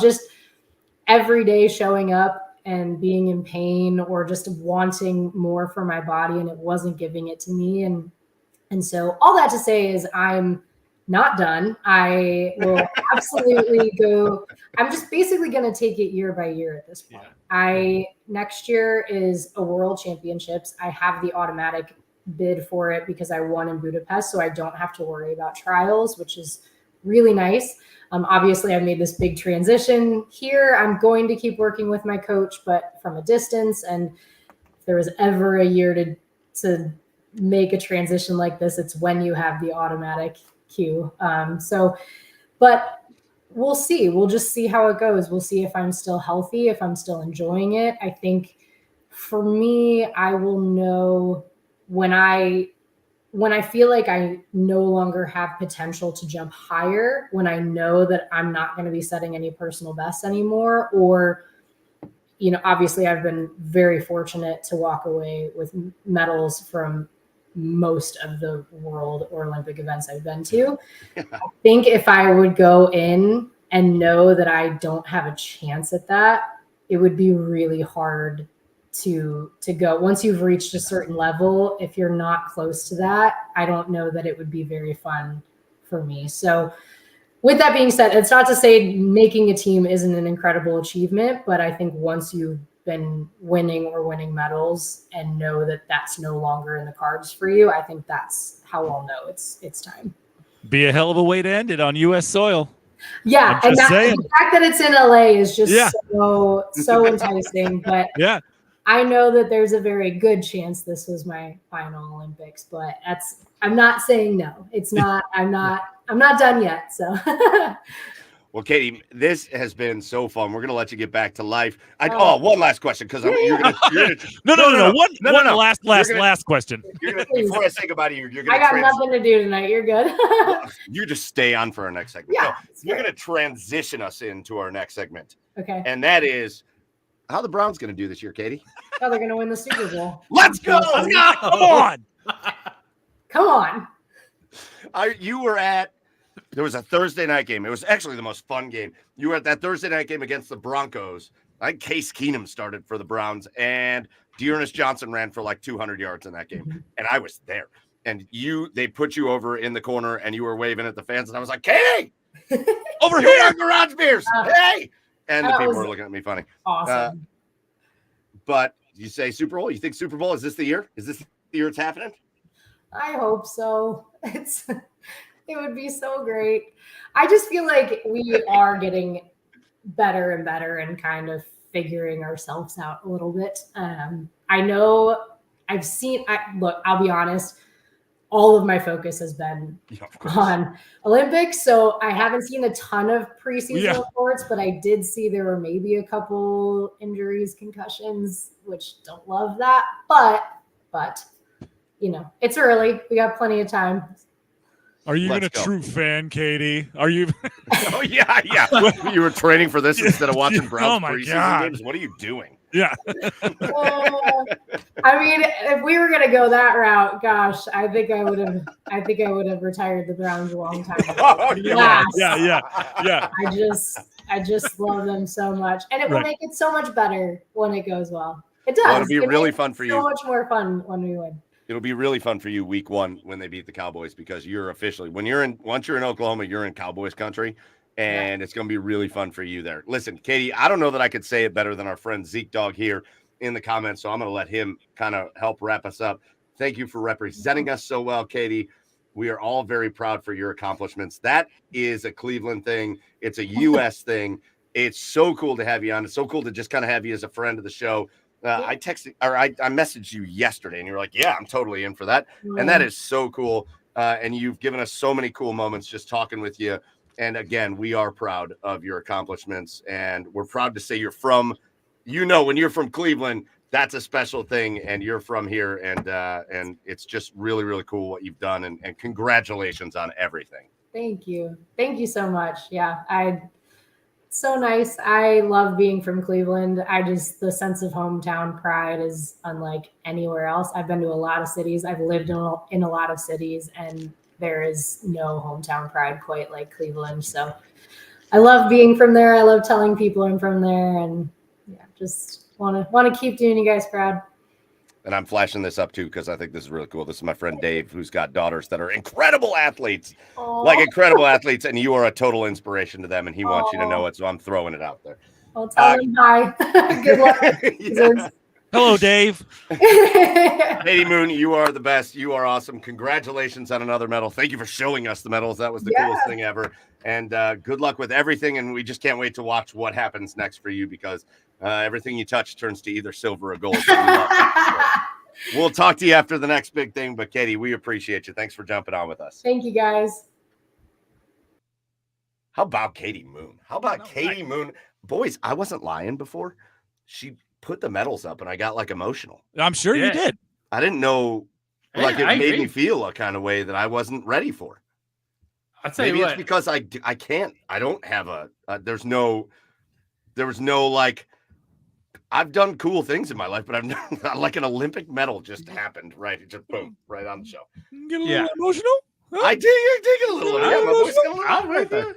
just every day showing up and being in pain or just wanting more for my body, and it wasn't giving it to me. And so all that to say is I'm not done. I will absolutely go. I'm just basically going to take it year by year at this point. Yeah. Next year is a world championships. I have the automatic bid for it because I won in Budapest, so I don't have to worry about trials, which is really nice. Obviously, I made this big transition here. I'm going to keep working with my coach, but from a distance. And if there was ever a year to make a transition like this, it's when you have the automatic queue. But we'll see. We'll just see how it goes. We'll see if I'm still healthy, if I'm still enjoying it. I think for me, I will know when I feel like I no longer have potential to jump higher, when I know that I'm not going to be setting any personal bests anymore, or, obviously I've been very fortunate to walk away with medals from most of the world or Olympic events I've been to. I think if I would go in and know that I don't have a chance at that, it would be really hard to go. Once you've reached a certain level, if you're not close to that, I don't know that it would be very fun for me. So with that being said, it's not to say making a team isn't an incredible achievement, but I think once you've been winning medals and know that that's no longer in the cards for you, I think that's how I'll know it's time. Be a hell of a way to end it on U.S. soil. Yeah, and the fact that it's in LA is just so enticing. But yeah, I know that there's a very good chance this was my final Olympics, but I'm not saying no. It's not. I'm not done yet. So. Well, Katie, this has been so fun. We're gonna let you get back to life. One last question, because you're gonna no. One last question. Before I say goodbye to you, you're gonna. I got nothing to do tonight. You're good. You just stay on for our next segment. Yeah, so you're gonna transition us into our next segment. Okay. And that is how the Browns gonna do this year, Katie. Oh, they're gonna win the Super Bowl. Let's go! Come on. Come on. You were at. There was a Thursday night game. It was actually the most fun game. You were at that Thursday night game against the Broncos. I think Case Keenum started for the Browns, and Dearness Johnson ran for like 200 yards in that game. Mm-hmm. And I was there. And they put you over in the corner, and you were waving at the fans. And I was like, "Hey, over here, Garage Beers, hey!" And the people were looking at me funny. Awesome. But you say Super Bowl? You think Super Bowl? Is this the year? Is this the year it's happening? I hope so. It would be so great. I just feel like we are getting better and better and kind of figuring ourselves out a little bit. I know look, I'll be honest, all of my focus has been on Olympics. So I haven't seen a ton of preseason reports, but I did see there were maybe a couple injuries, concussions, which don't love that. But it's early. We got plenty of time. Are you even Let's a go. true fan, Katie? Are you? Oh yeah. You were training for this instead of watching Browns my preseason God. games. What are you doing? Yeah. I mean, if we were gonna go that route, gosh, I think I would have retired the Browns a long time ago. Oh, Yeah. I just love them so much, and it will make it so much better when it goes well. It does. Well, it'll be It really makes fun it for so you. much more fun when we win. It'll be really fun for you week 1 when they beat the Cowboys, because you're officially, once you're in Oklahoma, you're in Cowboys country, and it's going to be really fun for you there. Listen, Katie, I don't know that I could say it better than our friend Zeke Dog here in the comments, so I'm going to let him kind of help wrap us up. Thank you for representing us so well, Katie. We are all very proud for your accomplishments. That is a Cleveland thing. It's a U.S. thing. It's so cool to have you on. It's so cool to just kind of have you as a friend of the show. I texted, or I messaged you yesterday, and you were like, yeah, I'm totally in for that. And that is so cool. And you've given us so many cool moments just talking with you. And again, we are proud of your accomplishments, and we're proud to say you're from, when you're from Cleveland, that's a special thing, and you're from here. And it's just really, really cool what you've done. And congratulations on everything. Thank you. Thank you so much. Yeah. So nice. I love being from Cleveland. The sense of hometown pride is unlike anywhere else. I've been to a lot of cities. I've lived in a lot of cities, and there is no hometown pride quite like Cleveland. So I love being from there. I love telling people I'm from there, and just want to keep doing you guys proud. And I'm flashing this up too, because I think this is really cool. This is my friend Dave, who's got daughters that are incredible athletes, incredible athletes, and you are a total inspiration to them, and he wants you to know it, so I'm throwing it out there. I'll tell them hi. Good luck. Hello, Dave. Katie Moon, you are the best. You are awesome. Congratulations on another medal. Thank you for showing us the medals. That was the coolest thing ever. And good luck with everything, and we just can't wait to watch what happens next for you, because everything you touch turns to either silver or gold. So we love that. So we'll talk to you after the next big thing, but Katie, we appreciate you. Thanks for jumping on with us. Thank you, guys. How about Katie Moon? Katie Moon? Boys, I wasn't lying before. She put the medals up, and I got like emotional. I'm sure you did. I didn't know, like, it I made agree. me feel a kind of way that I wasn't ready for. I'll tell Maybe you it's what. because I can't. I don't have there was no like. I've done cool things in my life, but I've not like an Olympic medal just happened, right? It just boom, right on the show. Get a little emotional? I dig it a little. Yeah, my voice got a little I'm right with there. you.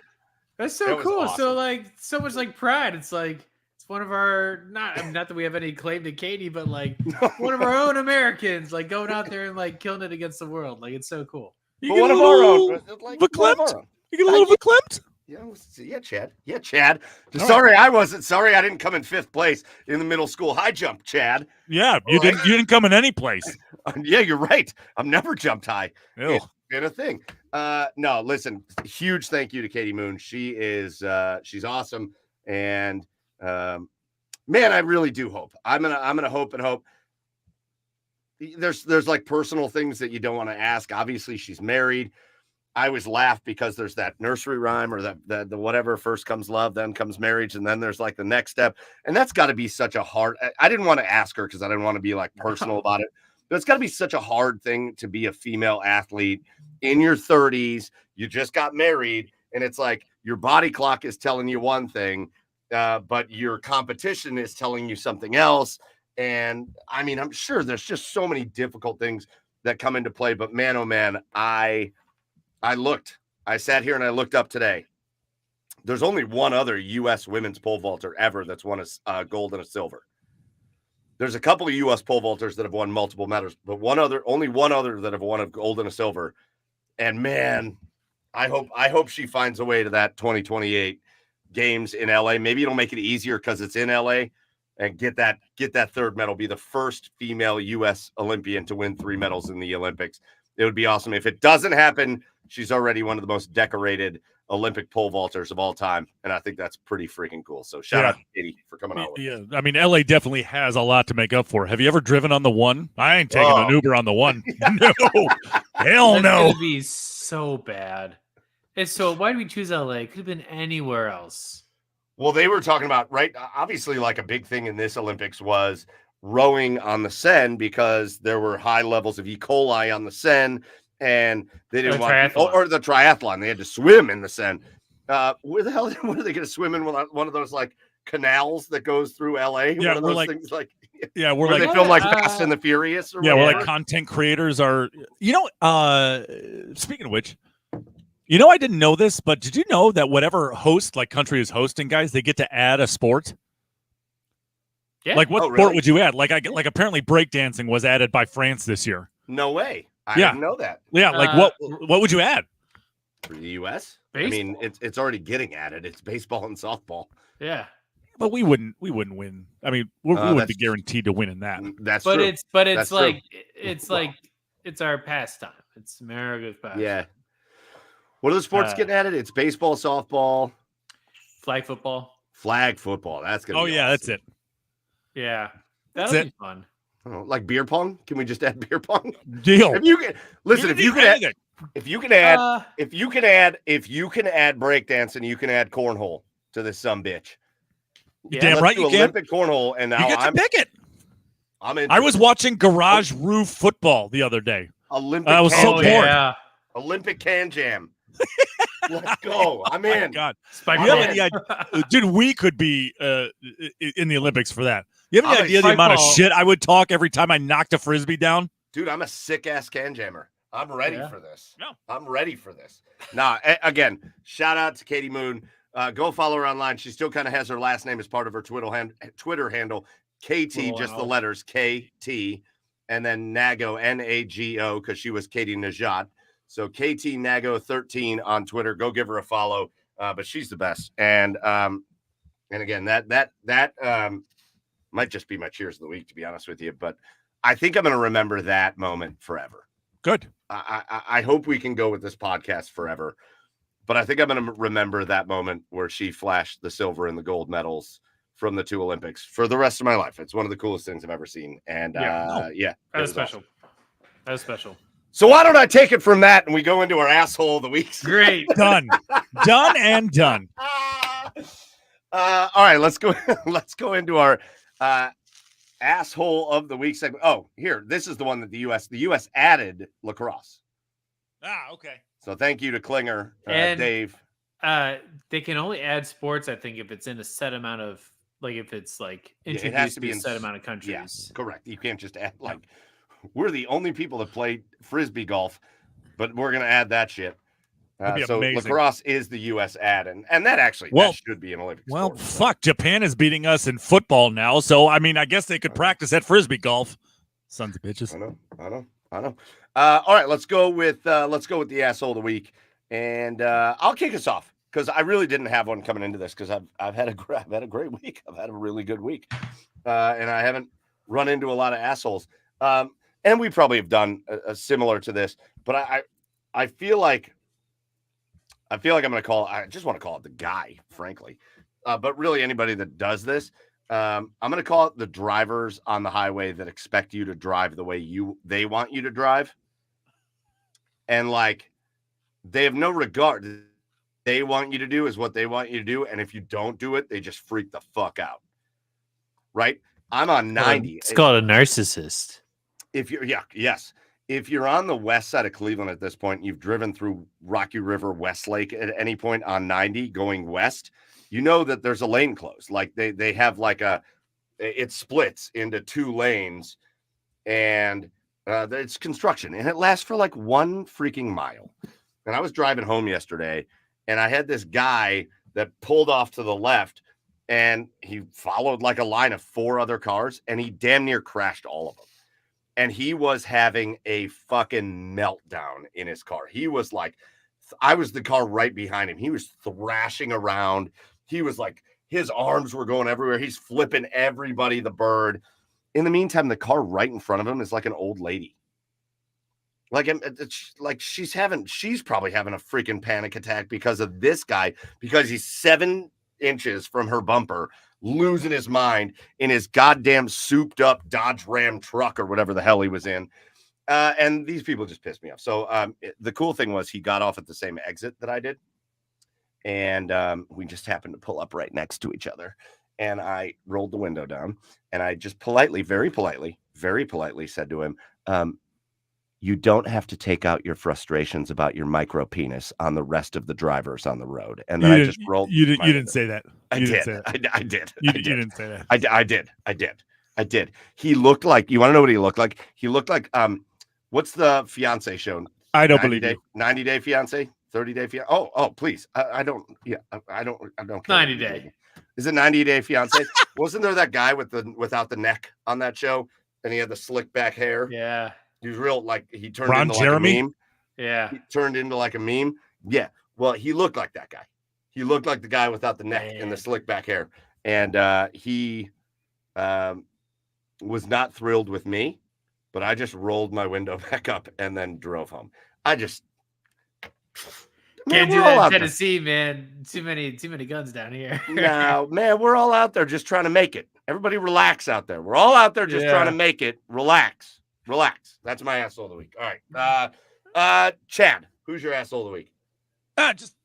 That's so That was cool. awesome. So like so much like pride. It's like it's one of our not that we have any claim to Katie, but like one of our own Americans, like going out there and like killing it against the world. Like it's so cool. You But get one a of our little own, like one of verklempt? our own. You get a little verklempt? Yeah, Chad. Yeah, Chad. Sorry, I wasn't. Sorry, I didn't come in 5th place in the middle school high jump, Chad. Yeah, you didn't come in any place. Yeah, you're right. I've never jumped high. Ew. It's been a thing. No, listen, huge thank you to Katie Moon. She is she's awesome. And man, I really do hope. I'm gonna hope and hope. There's like personal things that you don't want to ask. Obviously, she's married. I always laugh because there's that nursery rhyme, or the whatever, first comes love, then comes marriage, and then there's like the next step. And that's got to be such a hard. I didn't want to ask her because I didn't want to be like personal about it. But it's got to be such a hard thing to be a female athlete in your 30s. You just got married, and it's like your body clock is telling you one thing, but your competition is telling you something else. And I mean, I'm sure there's just so many difficult things that come into play. But man, oh man, I sat here and I looked up today. There's only one other U.S. women's pole vaulter ever that's won a gold and a silver. There's a couple of U.S. pole vaulters that have won multiple medals, but only one other that have won a gold and a silver. And man, I hope she finds a way to that 2028 games in LA. Maybe it'll make it easier because it's in LA, and get that 3rd medal, be the first female U.S. Olympian to win 3 medals in the Olympics. It would be awesome. If it doesn't happen, she's already one of the most decorated Olympic pole vaulters of all time. And I think that's pretty freaking cool. So shout out to Katie for coming out with Yeah, I mean, LA definitely has a lot to make up for. Have you ever driven on the 1? I ain't taking an Uber on the 1. No, hell That's no. gonna be so bad. It's so why did we choose LA? It could have been anywhere else. Well, they were talking about, right? Obviously, like a big thing in this Olympics was rowing on the Seine because there were high levels of E. coli on the Seine, and they didn't want or the triathlon. They had to swim in the Seine. Where the hell? What are they going to swim in? One of those like canals that goes through LA? Yeah, one of those things like. Yeah, we're where like they film like Fast and the Furious. Or yeah, whatever. we're like content creators are. Speaking of which, I didn't know this, but did you know that whatever host like country is hosting, guys, they get to add a sport? Yeah. Like what Oh, sport really? would you add? Like apparently breakdancing was added by France this year. No way. I didn't know that. Yeah, like what would you add? For the US? Baseball. I mean, it's already getting added. It's baseball and softball. Yeah. But we wouldn't win. I mean, we wouldn't be guaranteed to win in that. That's but true. it's That's like true. it's our pastime. It's America's pastime. Yeah. What are the sports getting added? It's baseball, softball, flag football. Flag football. That's gonna be awesome. That's it. Yeah. That'll be fun. Oh, like beer pong? Can we just add beer pong? Deal. If you can add breakdancing, you can add cornhole to this sumbitch. Yeah. Damn right you Olympic cornhole, and now I'm pick it. I was watching Garage Roof Football the other day. Olympic. I was so bored. Yeah. Olympic can jam. Let's go. I'm in. Oh my God. Spike You have any idea? Dude, we could be in the Olympics for that. You have any idea the amount of shit I would talk every time I knocked a Frisbee down? Dude, I'm a sick-ass can jammer. I'm ready for this. Yeah. I'm ready for this. Again, shout out to Katie Moon. Go follow her online. She still kind of has her last name as part of her Twitter handle. KT, just the letters KT, and then Nago, Nago, because she was Katie Najat. So KT Nago 13 on Twitter. Go give her a follow. But she's the best. And again, that might just be my cheers of the week, to be honest with you. But I think I'm going to remember that moment forever. Good. I hope we can go with this podcast forever. But I think I'm going to remember that moment where she flashed the silver and the gold medals from the two Olympics for the rest of my life. It's one of the coolest things I've ever seen. And that was special. Awesome. That was special. So why don't I take it from that and we go into our asshole of the week? Great. Done and done. All right, let's go. Let's go into our asshole of the week segment. Oh, here, this is the one that the U.S. added lacrosse. Okay. So thank you to Klinger, and Dave. They can only add sports, I think, if it's in a set amount of if it's like introduced it has to be a set amount of countries. Yes, correct. You can't just add we're the only people that play frisbee golf, but we're gonna add that shit. So amazing. Lacrosse is the U.S. add, and that actually that should be an Olympic sport. Fuck, Japan is beating us in football now, so I mean, I guess they could practice at frisbee golf. Sons of bitches. I know. All right, let's go with the asshole of the week, and I'll kick us off because I really didn't have one coming into this because I've had a great week. I've had a really good week, and I haven't run into a lot of assholes. And we probably have done a similar to this, but I feel like I'm going to I just want to call it the guy, frankly. But really anybody that does this, I'm going to call it the drivers on the highway that expect you to drive the way they want you to drive. And they have no regard. They want you to do is what they want you to do. And if you don't do it, they just freak the fuck out. Right? I'm on 90. It's called a narcissist. If you're on the west side of Cleveland at this point, you've driven through Rocky River, Westlake at any point on 90 going west, you know that there's a lane closed. Like they have it splits into two lanes and it's construction and it lasts for 1 freaking mile. And I was driving home yesterday and I had this guy that pulled off to the left and he followed a line of 4 other cars and he damn near crashed all of them. And he was having a fucking meltdown in his car. He was I was the car right behind him. He was thrashing around. He was his arms were going everywhere. He's flipping everybody the bird. In the meantime, the car right in front of him is an old lady. She's probably having a freaking panic attack because of this guy, because he's 7 inches from her bumper, losing his mind in his goddamn souped up Dodge Ram truck or whatever the hell he was in. And these people just pissed me off. So the cool thing was he got off at the same exit that I did. And we just happened to pull up right next to each other. and I rolled the window down, and I just politely, very politely said to him, you don't have to take out your frustrations about your micro penis on the rest of the drivers on the road. And then I just rolled. You didn't say that. I did. I did. You didn't say that. I did. He looked like, you want to know what he looked like? He looked like, what's the fiance show? I don't believe you. 90 Day Fiance, 30 Day Fiance. Oh, please. I don't care. 90 Day. Is it 90 Day Fiance? Wasn't there that guy without the neck on that show? And he had the slick back hair. Yeah. He was real, like, he turned Ron into Jeremy? like a meme. Yeah. He turned into like a meme. Yeah. Well, he looked like that guy. He looked like the guy without the neck and the slick back hair. And he was not thrilled with me, but I just rolled my window back up and then drove home. Can't do that in Tennessee, man. Too many guns down here. No, man, we're all out there just trying to make it. Everybody relax out there. We're all out there just trying to make it. Relax. That's my asshole of the week. All right. Chad, who's your asshole of the week? Just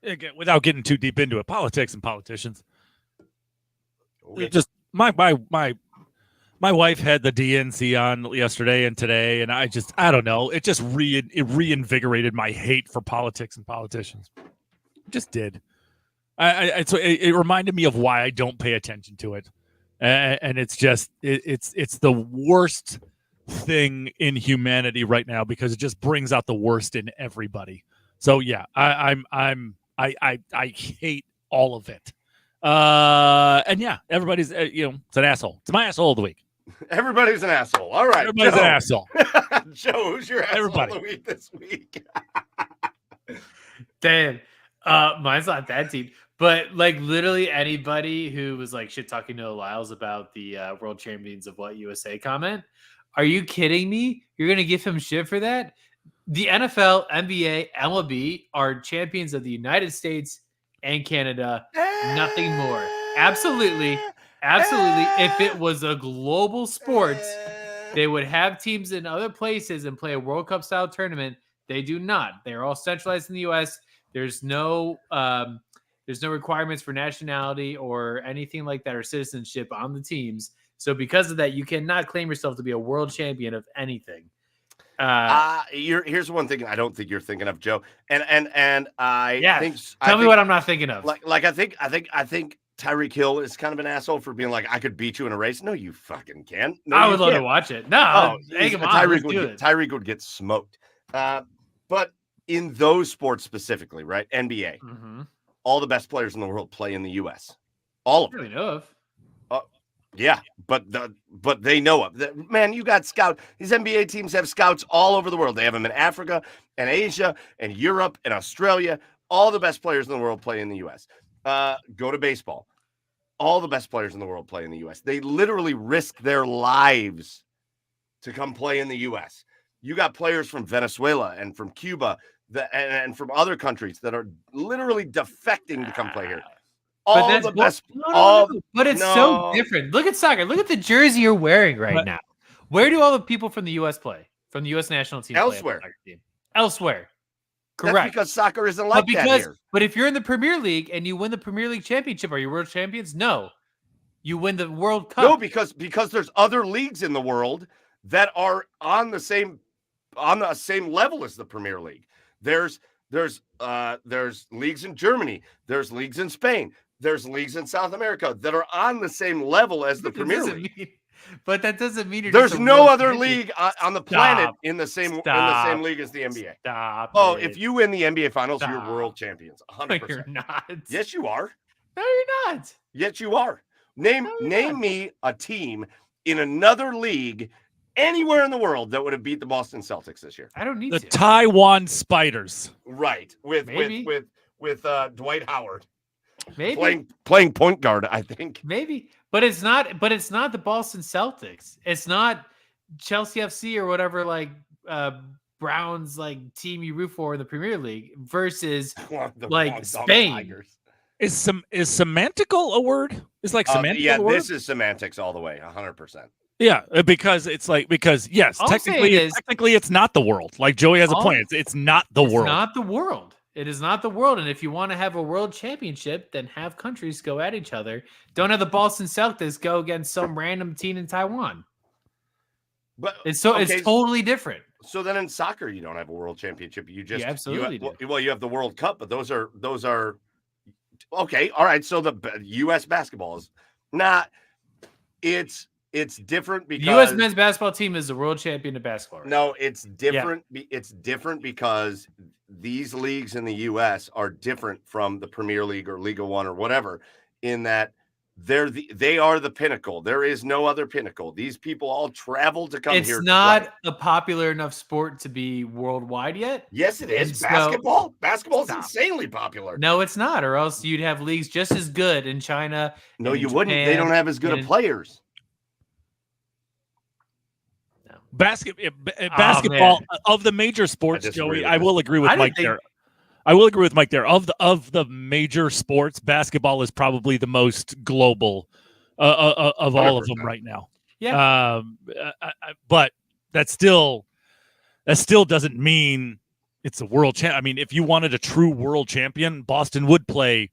again, without getting too deep into it, politics and politicians. Okay. Just my wife had the DNC on yesterday and today, and I don't know. It just reinvigorated my hate for politics and politicians. It just did. It reminded me of why I don't pay attention to it, and it's just it's the worst thing in humanity right now because it just brings out the worst in everybody. So yeah, I hate all of it. And yeah, everybody's it's an asshole. It's my asshole of the week. Everybody's an asshole. All right, everybody's an asshole. Joe, who's your asshole of the week this week? Damn, mine's not that deep. But like literally anybody who was like shit talking Noah Lyles about the World Champions of What USA comment. Are you kidding me? You're gonna give him shit for that? The NFL, NBA, MLB are champions of the United States and Canada. Nothing more. Absolutely. If it was a global sport, they would have teams in other places and play a World Cup style tournament. They do not. They're all centralized in the U.S. There's no requirements for nationality or anything like that or citizenship on the teams. So because of that, you cannot claim yourself to be a world champion of anything. Here's one thing I don't think you're thinking of, Joe. And I think tell me what I'm not thinking of. Like I think Tyreek Hill is kind of an asshole for being like, I could beat you in a race. No, you fucking can't. No, I would love to watch it. No, Tyreek would get smoked. But in those sports specifically, right? NBA, all the best players in the world play in the U.S. All of them. Really know of. Yeah, but they know of. Man, you got scouts. These NBA teams have scouts all over the world. They have them in Africa and Asia and Europe and Australia. All the best players in the world play in the U.S. Go to baseball. All the best players in the world play in the U.S. They literally risk their lives to come play in the U.S. You got players from Venezuela and from Cuba and from other countries that are literally defecting to come play here. But it's so different. Look at soccer. Look at the jersey you're wearing right now. Where do all the people from the U.S. play? From the U.S. national team? Elsewhere. Elsewhere. Correct. That's because soccer isn't like that here. But if you're in the Premier League and you win the Premier League championship, are you world champions? No. You win the World Cup. No, because there's other leagues in the world that are on the same level as the Premier League. There's leagues in Germany. There's leagues in Spain. There's leagues in South America that are on the same level as the Premier League. But that doesn't mean there's no other league on the planet in the same league as the NBA. If you win the NBA Finals, you're world champions. 100%. No, you're not. Yes, you are. No, you're not. Yes, you are. Name me a team in another league anywhere in the world that would have beat the Boston Celtics this year. I don't need the to. Taiwan Spiders. Right. With Dwight Howard. Maybe playing point guard, I think. Maybe. But it's not the Boston Celtics. It's not Chelsea FC or whatever Browns team you root for in the Premier League versus Spain. Is semantical a word? Is semantical a word? This is semantics all the way, 100%. Yeah, because yes, technically it's not the world. Like Joey has a point. It's not the world. It's not the world. It is not the world. And if you want to have a world championship, then have countries go at each other. Don't have the Boston Celtics go against some random team in Taiwan. But It's totally different. So then in soccer, you don't have a world championship. You just absolutely do. Well, you have the World Cup, but those are okay. All right. So the U.S. basketball is not. It's different because the U.S. men's basketball team is the world champion of basketball. Right? No, it's different. Yeah. It's different because these leagues in the U.S. are different from the Premier League or Liga One or whatever, in that they are the pinnacle. There is no other pinnacle. These people all travel to come here. It's not a popular enough sport to be worldwide yet. Yes, it is. Basketball. Basketball is insanely popular. No, it's not. Or else you'd have leagues just as good in China. No, you wouldn't. They don't have as good of players. No. Basketball of the major sports, Joey. I will agree with Mike there. I will agree with Mike there. Of the major sports, basketball is probably the most global of all 100%. Of them right now. Yeah. But that still doesn't mean it's a world champ. I mean, if you wanted a true world champion, Boston would play.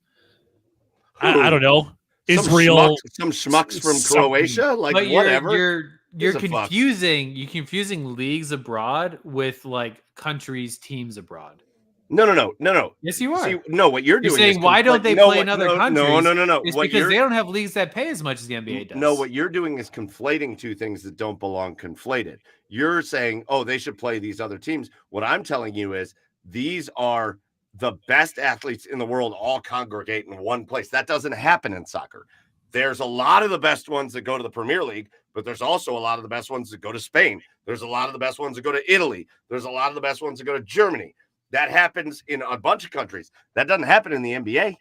I don't know, Israel, some schmucks from Croatia, like but whatever. You're confusing. You're confusing leagues abroad with like countries, teams abroad. No. Yes, you are. See, no, what you're doing saying is why don't they play in other countries? No. It's because they don't have leagues that pay as much as the NBA does. No, what you're doing is conflating two things that don't belong conflated. You're saying, oh, they should play these other teams. What I'm telling you is these are the best athletes in the world all congregate in one place. That doesn't happen in soccer. There's a lot of the best ones that go to the Premier League, but there's also a lot of the best ones that go to Spain. There's a lot of the best ones that go to Italy. There's a lot of the best ones that go to Germany. That happens in a bunch of countries. That doesn't happen in the NBA.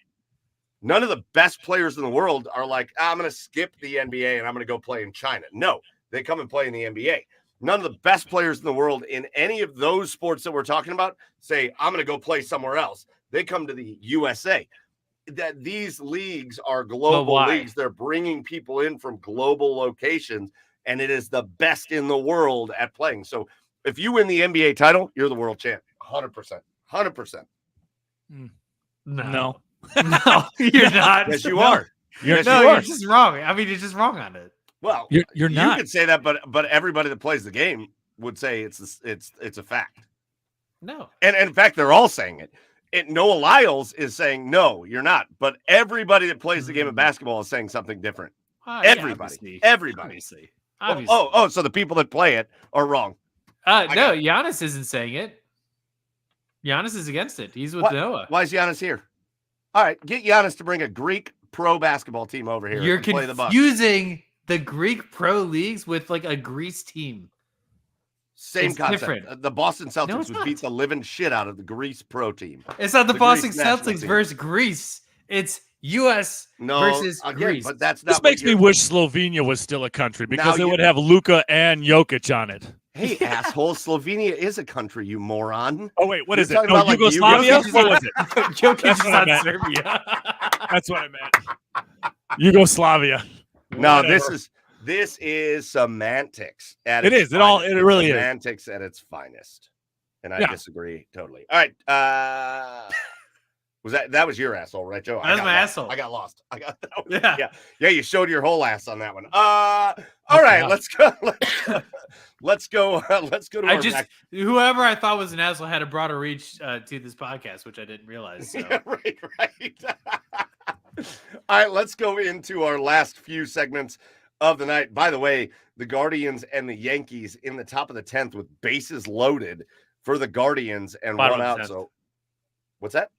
None of the best players in the world are like, I'm going to skip the NBA and I'm going to go play in China. No, they come and play in the NBA. None of the best players in the world in any of those sports that we're talking about say, I'm going to go play somewhere else. They come to the USA. That these leagues are global leagues. They're bringing people in from global locations, and it is the best in the world at playing. So if you win the NBA title, you're the world champ. 100%. 100%. No, you're not. Yes, you are. You're just wrong. I mean, you're just wrong on it. Well, you're not. You could say that, but everybody that plays the game would say it's a fact. No, and in fact, they're all saying it. Noah Lyles is saying no, you're not. But everybody that plays the game of basketball is saying something different. Everybody. Obviously. Oh, so the people that play it are wrong. No, Giannis isn't saying it. Giannis is against it. He's with Noah. Why is Giannis here? All right, get Giannis to bring a Greek pro basketball team over here. You're and play the Bucks. Confusing the Greek pro leagues with like a Greece team. Same concept. Different. The Boston Celtics would beat the living shit out of the Greece pro team. It's not the Boston Celtics versus Greece. It's U.S. versus Greece. But that's not. This makes me wish Slovenia was still a country because it would have Luka and Jokic on it. Hey, asshole! Slovenia is a country, you moron. Oh wait, what is it? Oh, Yugoslavia. What was it? Jokic is not Serbia. That's what I meant. Yugoslavia. No, this is semantics. It really is semantics at its finest, and I disagree totally. All right, that was your asshole, right, Joe? That was my asshole. I got lost. I got that one. Yeah. You showed your whole ass on that one. All right, let's go. Let's go to whoever I thought was an asshole had a broader reach to this podcast, which I didn't realize. So. Yeah, right. All right, let's go into our last few segments of the night. By the way, the Guardians and the Yankees in the top of the 10th with bases loaded for the Guardians and one out. So, what's that?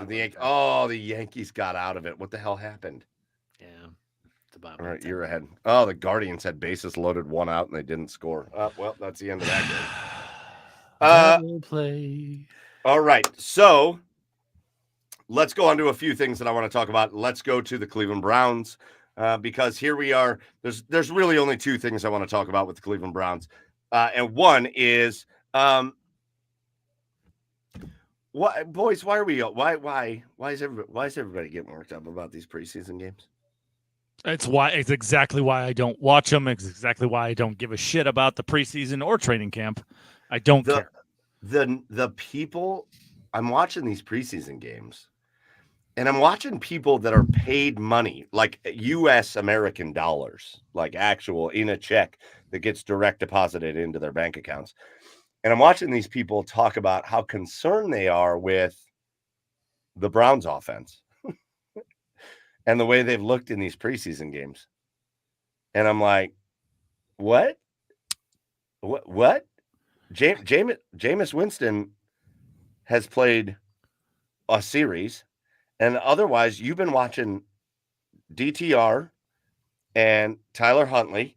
The Yankees got out of it. What the hell happened? Yeah. All right, you're ahead. Oh, the Guardians had bases loaded, one out, and they didn't score. Well, that's the end of that game. Play. All right, so let's go on to a few things that I want to talk about. Let's go to the Cleveland Browns because here we are. There's really only two things I want to talk about with the Cleveland Browns, and one is why are we? Why is everybody getting worked up about these preseason games? It's exactly why I don't watch them. It's exactly why I don't give a shit about the preseason or training camp. I don't care. the people, I'm watching these preseason games, and I'm watching people that are paid money, like US American dollars, like actual in a check that gets direct deposited into their bank accounts. And I'm watching these people talk about how concerned they are with the Browns offense and the way they've looked in these preseason games. And I'm like, what? Jameis Winston has played a series, and otherwise you've been watching DTR and Tyler Huntley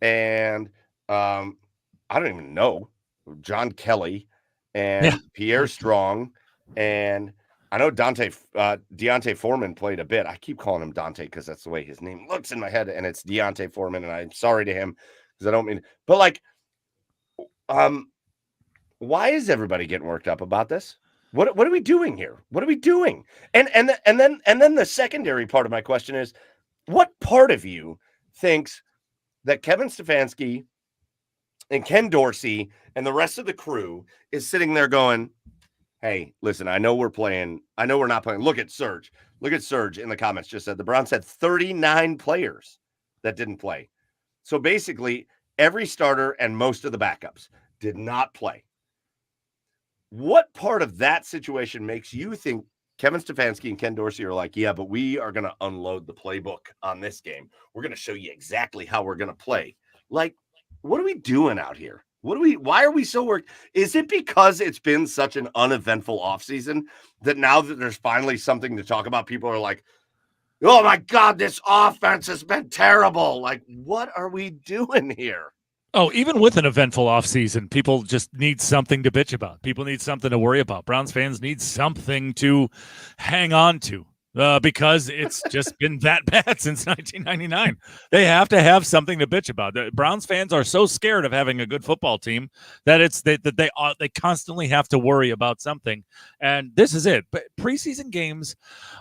and I don't even know, John Kelly and Pierre Strong, and I know Deontay Foreman played a bit. I keep calling him Dante because that's the way his name looks in my head, and it's Deontay Foreman, and I'm sorry to him because I don't mean, but like, why is everybody getting worked up about this? What are we doing here? What are we doing? And then the secondary part of my question is, what part of you thinks that Kevin Stefanski and Ken Dorsey and the rest of the crew is sitting there going, hey, listen, I know we're not playing. Look at Serge. Look at Serge in the comments just said the Browns had 39 players that didn't play. So basically, every starter and most of the backups did not play. What part of that situation makes you think Kevin Stefanski and Ken Dorsey are like, yeah, but we are going to unload the playbook on this game. We're going to show you exactly how we're going to play. Like, what are we doing out here? Why are we so worked? Is it because it's been such an uneventful offseason that now that there's finally something to talk about, people are like, oh my God, this offense has been terrible. Like, what are we doing here? Oh, even with an eventful offseason, people just need something to bitch about. People need something to worry about. Browns fans need something to hang on to because it's just been that bad since 1999. They have to have something to bitch about. The Browns fans are so scared of having a good football team that they constantly have to worry about something. And this is it. But preseason games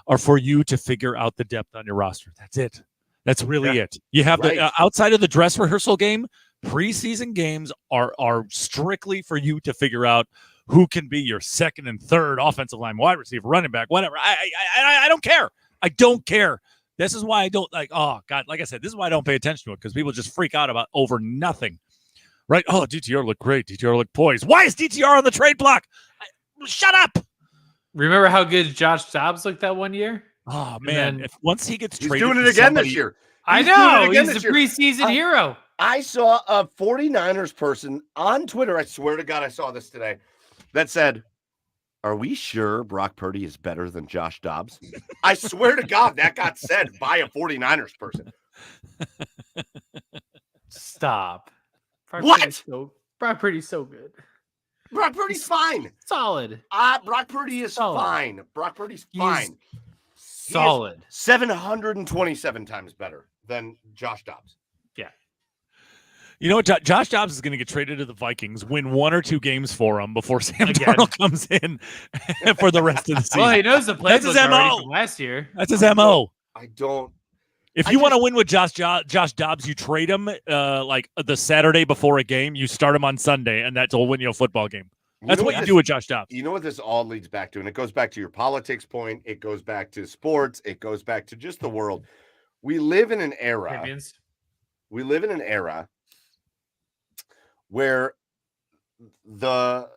are for you to figure out the depth on your roster. That's it. That's really it. You have the outside of the dress rehearsal game. Preseason games are strictly for you to figure out who can be your second and third offensive line, wide receiver, running back, whatever. I don't care. I don't care. This is why I don't like. Oh God, like I said, this is why I don't pay attention to it because people just freak out about over nothing, right? Oh, DTR looked great. DTR looked poised. Why is DTR on the trade block? Shut up. Remember how good Josh Dobbs looked that one year? Oh man, once he gets traded, he's doing it again this year. I know he's the preseason hero. I saw a 49ers person on Twitter, I swear to God I saw this today, that said, are we sure Brock Purdy is better than Josh Dobbs? I swear to God that got said by a 49ers person. Stop. Brock Purdy's so good. Brock Purdy's fine. Solid. Brock Purdy is fine. Brock Purdy's fine. Solid. 727 times better than Josh Dobbs. Yeah. You know what? Josh Dobbs is going to get traded to the Vikings, win 1 or 2 games for him before Sam Darnold comes in for the rest of the season. Well, he knows the playbook That's his MO. from last year. That's his MO. I don't. If you want to win with Josh Dobbs, you trade him like the Saturday before a game. You start him on Sunday, and that'll win you a football game. That's what you do with Josh Dobbs. You know what this all leads back to? And it goes back to your politics point. It goes back to sports. It goes back to just the world. We live in an era. Champions. We live in an era where the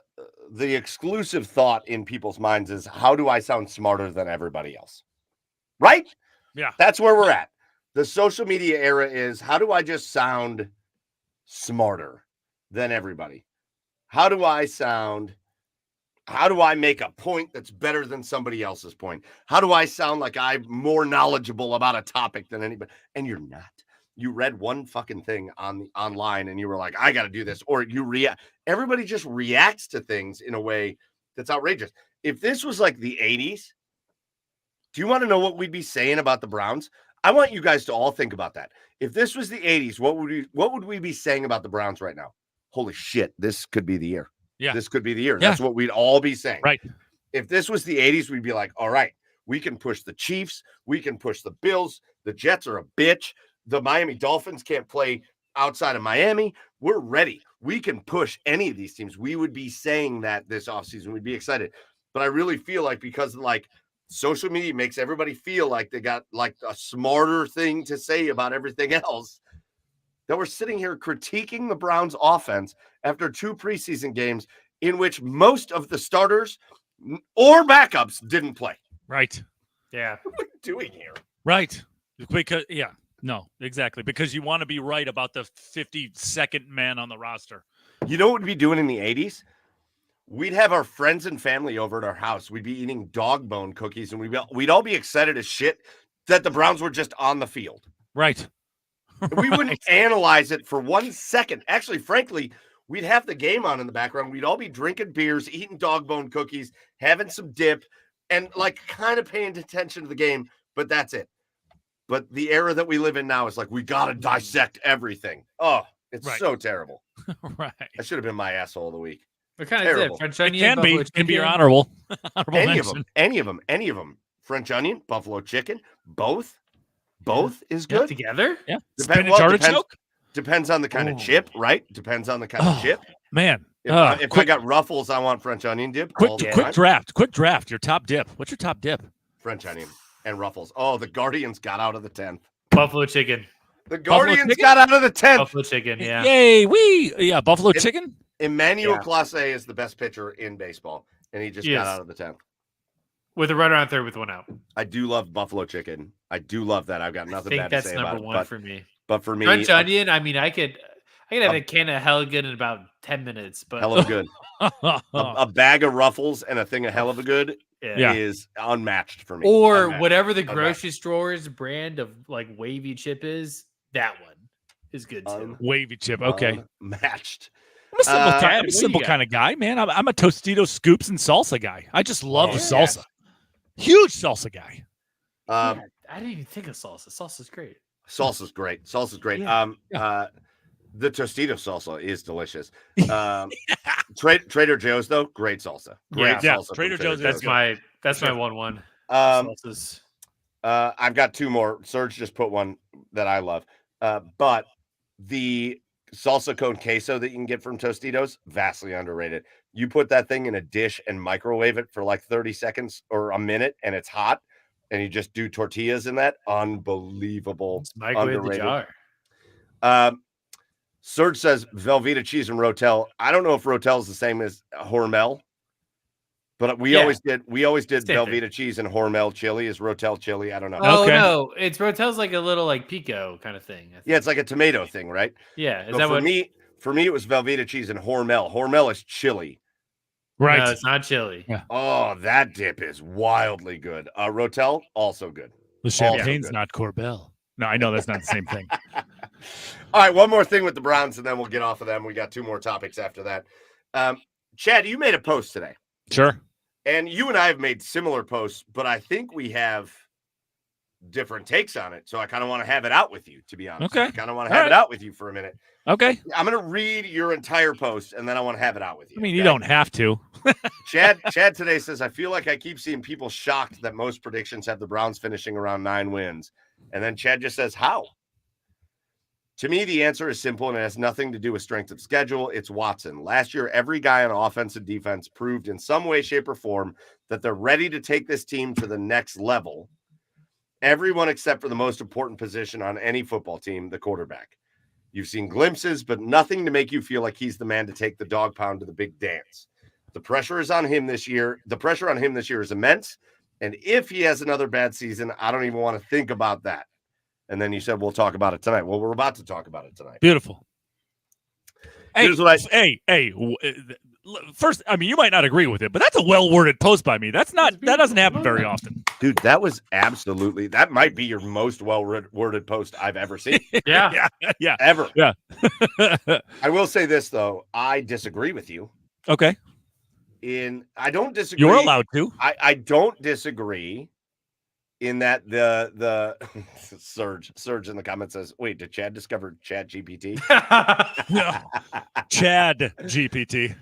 exclusive thought in people's minds is, how do I sound smarter than everybody else? Right? Yeah. That's where we're at. The social media era is, how do I just sound smarter than everybody? How do I make a point that's better than somebody else's point? How do I sound like I'm more knowledgeable about a topic than anybody? And you're not. You read one fucking thing online and you were like, I got to do this. Or you react. Everybody just reacts to things in a way that's outrageous. If this was like the 80s, do you want to know what we'd be saying about the Browns? I want you guys to all think about that. If this was the 80s, what would we be saying about the Browns right now? Holy shit, this could be the year. Yeah. This could be the year. Yeah. That's what we'd all be saying. Right. If this was the 80s, we'd be like, all right, we can push the Chiefs. We can push the Bills. The Jets are a bitch. The Miami Dolphins can't play outside of Miami. We're ready. we can push any of these teams. We would be saying that this offseason. We'd be excited. But I really feel like because like social media makes everybody feel like they got like a smarter thing to say about everything else, that we're sitting here critiquing the Browns offense after 2 preseason games in which most of the starters or backups didn't play. Right. Yeah. What are we doing here? Right. Because, no, exactly. Because you want to be right about the 52nd man on the roster. You know what we'd be doing in the 80s? We'd have our friends and family over at our house. We'd be eating dog bone cookies, and we'd all be excited as shit that the Browns were just on the field. Right. We wouldn't analyze it for 1 second. Actually, frankly, we'd have the game on in the background. We'd all be drinking beers, eating dog bone cookies, having some dip, and like kind of paying attention to the game, but that's it. But the era that we live in now is like, we got to dissect everything. Oh, it's so terrible. Right. That should have been my asshole of the week. What kind of dip? French onion? It can be your honorable. Any of them. French onion, buffalo chicken, both is good. Together? Yeah. Spinach artichoke? Depends on the kind of chip, right? Depends on the kind of chip. Man. If I got Ruffles, I want French onion dip. Quick draft. Your top dip. What's your top dip? French onion and Ruffles. Oh, the Guardians got out of the 10th. Buffalo chicken. The Guardians got out of the 10th. Buffalo chicken, yeah. Yay, buffalo chicken? Emmanuel Clase is the best pitcher in baseball, and he just got out of the 10th. With a runner on third with 1 out. I do love buffalo chicken. I do love that. I've got nothing bad to say about it. I think that's number 1 for me. But for me, French onion, I mean, I could have a can of hella good in about 10 minutes. But hella good. a bag of Ruffles and a thing of hell of a good is unmatched for me. Or whatever the grocery store's brand of like wavy chip is, that one is good too. Wavy chip, okay. Matched. I'm a simple kind of guy, man. I'm a Tostitos scoops and salsa guy. I just love the salsa. Yes. Huge salsa guy. I didn't even think of salsa. Salsa's great. Salsa's great. Yeah. The Tostito salsa is delicious. Trader Joe's though, great salsa. Great salsa. Trader Joe's. That's my 1-1. Salsas. I've got 2 more. Serge just put one that I love. But the salsa con queso that you can get from Tostitos, vastly underrated. You put that thing in a dish and microwave it for like 30 seconds or a minute, and it's hot, and you just do tortillas in that. Unbelievable. Microwave the jar. Serge says Velveeta cheese and Rotel. I don't know if Rotel is the same as Hormel, but we always did Velveeta cheese and Hormel chili. Is Rotel chili? I don't know. Oh no, it's Rotel's like a little like pico kind of thing. Yeah, it's like a tomato thing, right? Yeah. Is that for me? For me, it was Velveeta cheese and Hormel. Hormel is chili. Right. No, it's not chili. Yeah. Oh, that dip is wildly good. Rotel, also good. The champagne's not Corbel. No, I know that's not the same thing. All right, one more thing with the Browns, and then we'll get off of them. We got 2 more topics after that. Chad, you made a post today. Sure. And you and I have made similar posts, but I think we have different takes on it. So I kind of want to have it out with you, to be honest. Okay. I kind of want to have it out with you for a minute. Okay. I'm going to read your entire post, and then I want to have it out with you. I mean, you don't have to. Chad today says, I feel like I keep seeing people shocked that most predictions have the Browns finishing around 9 wins. And then Chad just says, how? To me, the answer is simple, and it has nothing to do with strength of schedule. It's Watson. Last year, every guy on offense and defense proved in some way, shape, or form that they're ready to take this team to the next level. Everyone except for the most important position on any football team, the quarterback. You've seen glimpses, but nothing to make you feel like he's the man to take the dog pound to the big dance. The pressure is on him this year. The pressure on him this year is immense. And if he has another bad season, I don't even want to think about that. And then you said, we'll talk about it tonight. Well, we're about to talk about it tonight. Beautiful. Here's what first, I mean, you might not agree with it, but that's a well-worded post by me. That doesn't happen very often. Dude, that might be your most well-worded post I've ever seen. Yeah. Ever. Yeah. I will say this, though. I disagree with you. Okay. I don't disagree. You're allowed to. I don't disagree in that the Surge in the comments says, wait, did Chad discover Chad GPT? No. Chad GPT.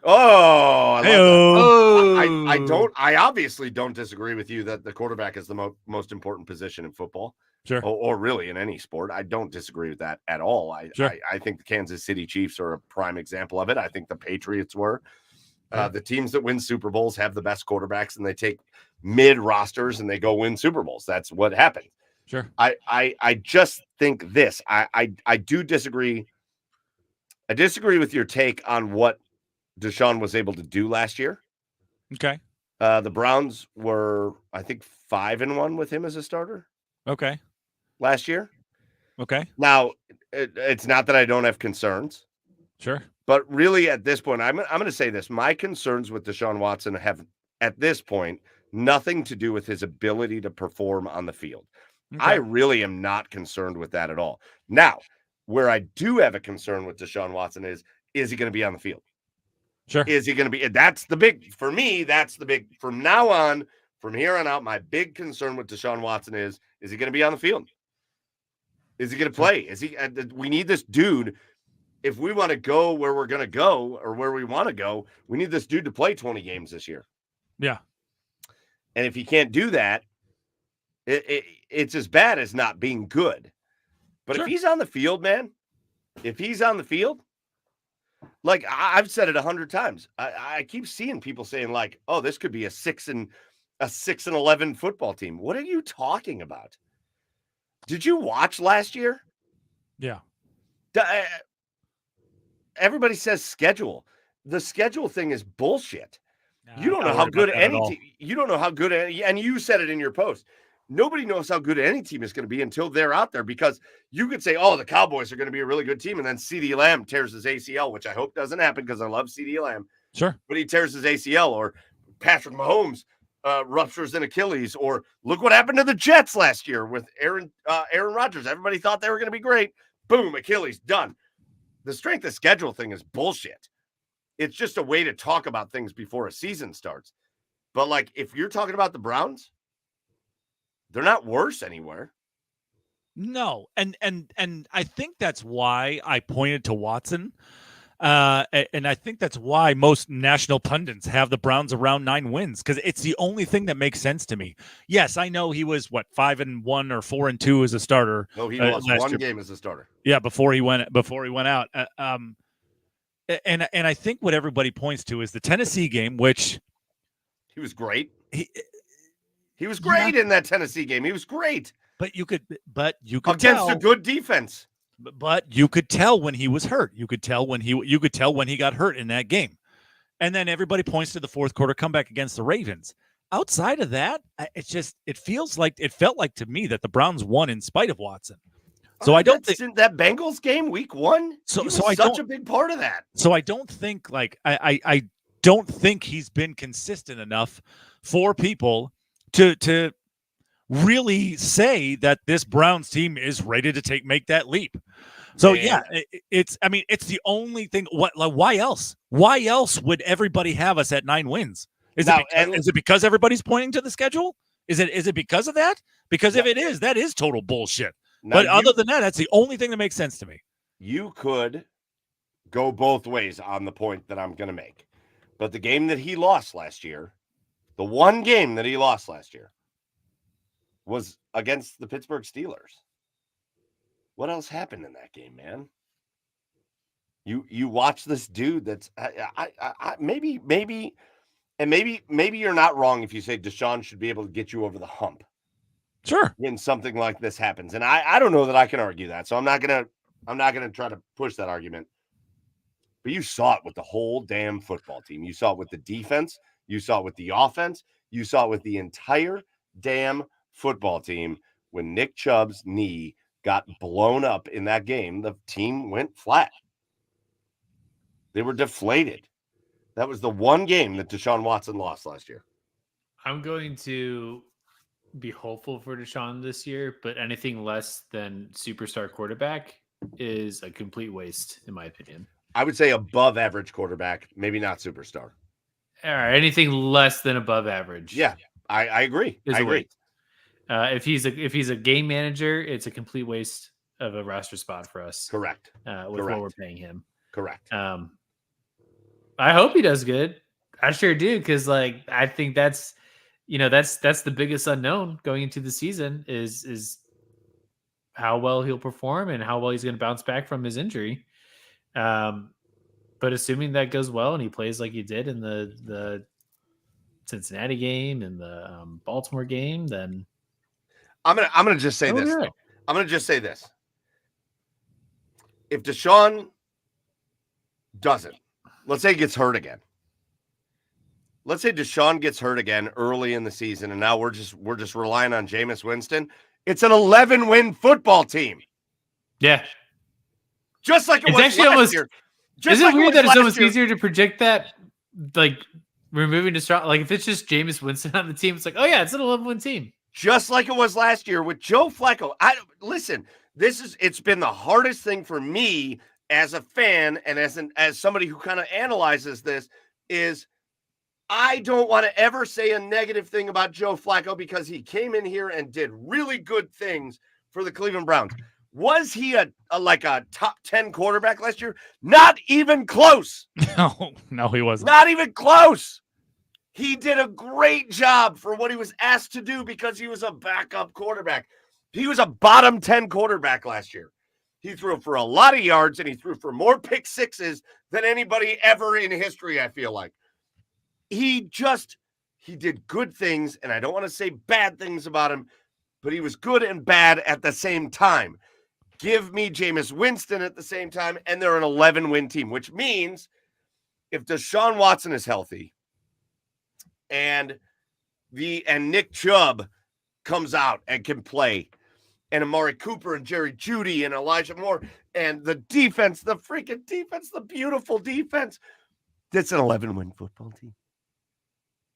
Oh, I love that. Hey-o. I obviously don't disagree with you that the quarterback is the most important position in football. Sure. Or really in any sport. I don't disagree with that at all. I think the Kansas City Chiefs are a prime example of it. I think the Patriots were. The teams that win Super Bowls have the best quarterbacks, and they take mid rosters and they go win Super Bowls. That's what happened. Sure. I just think this. I do disagree. I disagree with your take on what Deshaun was able to do last year. Okay. The Browns were, I think, 5-1 with him as a starter. Okay. Last year. Okay. Now, it's not that I don't have concerns. Sure. But really, at this point, I'm going to say this. My concerns with Deshaun Watson have, at this point, nothing to do with his ability to perform on the field. Okay. I really am not concerned with that at all. Now, where I do have a concern with Deshaun Watson is he going to be on the field? Sure. Is he going to be? That's the big, for me, that's the big, from now on, from here on out, my big concern with Deshaun Watson is he going to be on the field? Is he going to play? Is he? We need this dude. If we want to go where we're going to go or where we want to go, we need this dude to play 20 games this year. Yeah. And if he can't do that, it's as bad as not being good. But Sure. if he's on the field, man, if he's on the field, like I've said it 100 times, I keep seeing people saying like, "Oh, this could be a 6-11 football team." What are you talking about? Did you watch last year? Yeah. Everybody says schedule. The schedule thing is bullshit. You don't I'm know not how worried good about that at any all. team. You don't know how good, and you said it in your post. Nobody knows how good any team is going to be until they're out there, because you could say, "Oh, the Cowboys are going to be a really good team," and then CeeDee Lamb tears his ACL, which I hope doesn't happen because I love CeeDee Lamb. Sure. But he tears his ACL, or Patrick Mahomes ruptures an Achilles, or look what happened to the Jets last year with Aaron Rodgers. Everybody thought they were going to be great. Boom, Achilles, done. The strength of schedule thing is bullshit. It's just a way to talk about things before a season starts. But like, if you're talking about the Browns, they're not worse anywhere. No, and I think that's why I pointed to Watson, and I think that's why most national pundits have the Browns around 9 wins, because it's the only thing that makes sense to me. Yes, I know he was 5-1 or 4-2 as a starter. No, he lost one year. game as a starter. Yeah, before he went out. And I think what everybody points to is the Tennessee game, which he was great. He was great in that Tennessee game. He was great. But you could against tell, a good defense. But you could tell when he was hurt. You could tell when he got hurt in that game. And then everybody points to the fourth quarter comeback against the Ravens. Outside of that, it felt like to me that the Browns won in spite of Watson. So I don't think that Bengals game week 1. So I such a big part of that. So I don't think I don't think he's been consistent enough for people to really say that this Browns team is ready to make that leap. So yeah, it's the only thing. Why else? Why else would everybody have us at 9 wins? Is it because everybody's pointing to the schedule? Is it because of that? Because if it is, that is total bullshit. Now, but other than that, that's the only thing that makes sense to me. You could go both ways on the point that I'm going to make. But the game that he lost last year, the one game that he lost last year, was against the Pittsburgh Steelers. What else happened in that game, man? You watch this dude that's maybe you're not wrong if you say Deshaun should be able to get you over the hump. Sure. When something like this happens. And I don't know that I can argue that. So I'm not gonna try to push that argument. But you saw it with the whole damn football team. You saw it with the defense, you saw it with the offense, you saw it with the entire damn football team. When Nick Chubb's knee got blown up in that game, the team went flat. They were deflated. That was the one game that Deshaun Watson lost last year. I'm going to be hopeful for Deshaun this year, but anything less than superstar quarterback is a complete waste, in my opinion. I would say above average quarterback, maybe not superstar. All right, anything less than above average. Yeah, I agree. I agree. If he's a game manager, it's a complete waste of a roster spot for us. Correct. With what we're paying him. Correct. I hope he does good. I sure do, because like I think that's the biggest unknown going into the season is how well he'll perform and how well he's going to bounce back from his injury. But assuming that goes well and he plays like he did in the Cincinnati game and the Baltimore game, then I'm gonna just say this. right. I'm gonna just say this. If Deshaun doesn't, let's say he gets hurt again. Let's say Deshaun gets hurt again early in the season, and now we're just relying on Jameis Winston. It's an 11-win football team. Yeah. Just like it It's was actually last almost year. Is it weird that it's almost year. easier to project that, like removing Deshaun? Like if it's just Jameis Winston on the team, it's like, oh yeah, it's an 11-win team. Just like it was last year with Joe Flacco. Listen, it's been the hardest thing for me as a fan and as somebody who kind of analyzes this is I don't want to ever say a negative thing about Joe Flacco because he came in here and did really good things for the Cleveland Browns. Was he a top 10 quarterback last year? Not even close. No, he wasn't. Not even close. He did a great job for what he was asked to do because he was a backup quarterback. He was a bottom 10 quarterback last year. He threw for a lot of yards and he threw for more pick sixes than anybody ever in history, I feel like. He did good things, and I don't want to say bad things about him, but he was good and bad at the same time. Give me Jameis Winston at the same time, and they're an 11-win team, which means if Deshaun Watson is healthy and Nick Chubb comes out and can play, and Amari Cooper and Jerry Jeudy and Elijah Moore and the defense, the freaking defense, the beautiful defense, that's an 11-win football team.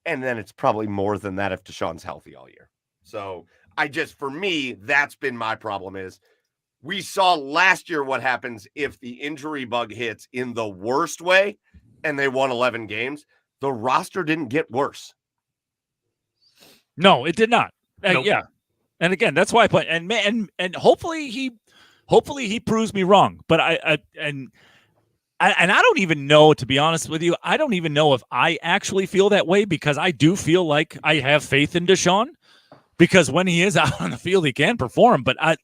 And then it's probably more than that if Deshaun's healthy all year. So for me, that's been my problem is we saw last year what happens if the injury bug hits in the worst way and they won 11 games. The roster didn't get worse. No, it did not. Nope. Yeah. And again, that's why I play. And hopefully he proves me wrong. But I don't even know, to be honest with you, I don't even know if I actually feel that way because I do feel like I have faith in Deshaun because when he is out on the field, he can perform. But I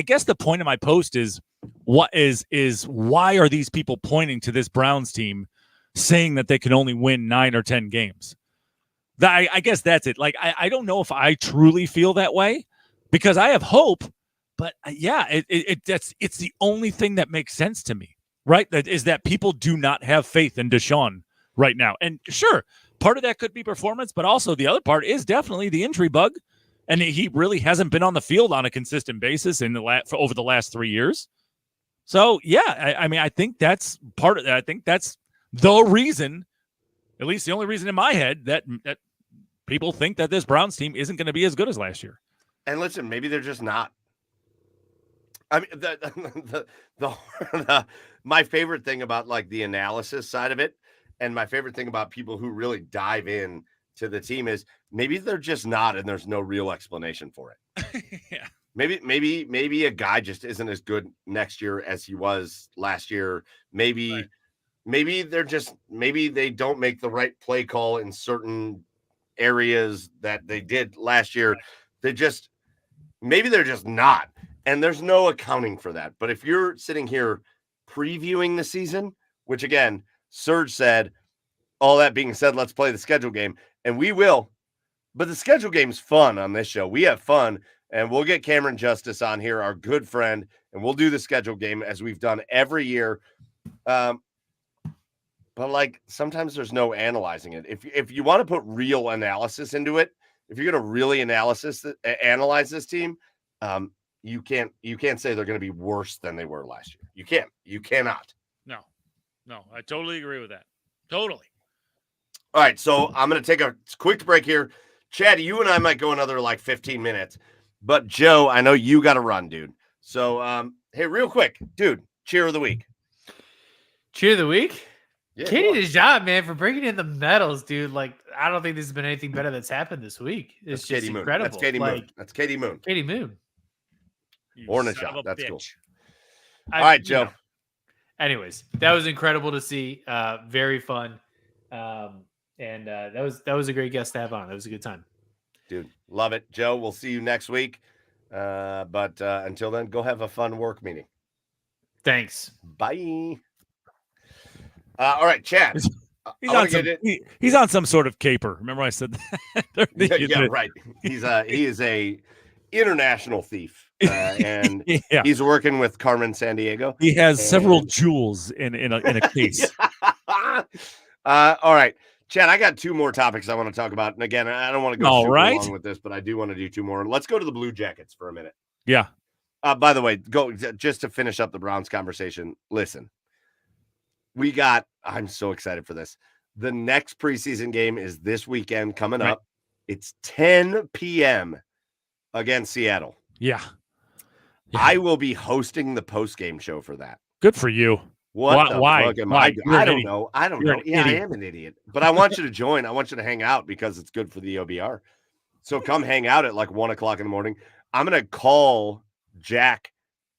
guess the point of my post is why are these people pointing to this Browns team saying that they can only win 9 or 10 games? I guess that's it. Like, I don't know if I truly feel that way because I have hope, but it's the only thing that makes sense to me. Right, that is that people do not have faith in Deshaun right now. And sure, part of that could be performance, but also the other part is definitely the injury bug. And he really hasn't been on the field on a consistent basis over the last 3 years. So, yeah, I think that's part of that. I think that's the reason, at least the only reason in my head, that people think that this Browns team isn't going to be as good as last year. And listen, maybe they're just not. I mean, my favorite thing about like the analysis side of it, and my favorite thing about people who really dive in to the team is maybe they're just not, and there's no real explanation for it. Yeah, maybe a guy just isn't as good next year as he was last year. Maybe they don't make the right play call in certain areas that they did last year. Maybe they're just not. And there's no accounting for that. But if you're sitting here previewing the season, which again, Serge said, all that being said, let's play the schedule game. And we will. But the schedule game's fun on this show. We have fun. And we'll get Cameron Justice on here, our good friend. And we'll do the schedule game as we've done every year. But like sometimes there's no analyzing it. If you want to put real analysis into it, if you're going to really analyze this team, you can't say they're going to be worse than they were last year. You cannot. No, I totally agree with that. Totally. All right, so I'm going to take a quick break here. Chad, you and I might go another like 15 minutes, but Joe, I know you got to run, dude. So, hey, real quick, dude, cheer of the week. Cheer of the week? Yeah, Katie DeJohn, man, for bringing in the medals, dude. Like, I don't think there's been anything better that's happened this week. It's just Katie Moon. incredible. That's Katie Moon. That's Katie Moon. Katie Moon. Or Nichelle. That's bitch. cool. All right, Joe. anyways, that was incredible to see. Very fun. And that was a great guest to have on. That was a good time. Dude, love it. Joe, we'll see you next week. But until then, go have a fun work meeting. Thanks. Bye. All right, Chad. He's on some sort of caper. Remember I said that? Yeah, right. He is a international thief, and yeah. he's working with Carmen Sandiego. He has several jewels in a case. All right, Chad. I got two more topics I want to talk about, and again, I don't want to go super long with this, but I do want to do two more. Let's go to the Blue Jackets for a minute. Yeah. By the way, just to finish up the Browns conversation. Listen, I'm so excited for this. The next preseason game is this weekend coming up. It's 10 p.m. against Seattle. Yeah. I will be hosting the post-game show for that. Good for you. Why? I don't know. Yeah, idiot. I am an idiot. But I want you to join. I want you to hang out because it's good for the OBR. So come hang out at like 1 o'clock in the morning. I'm going to call Jack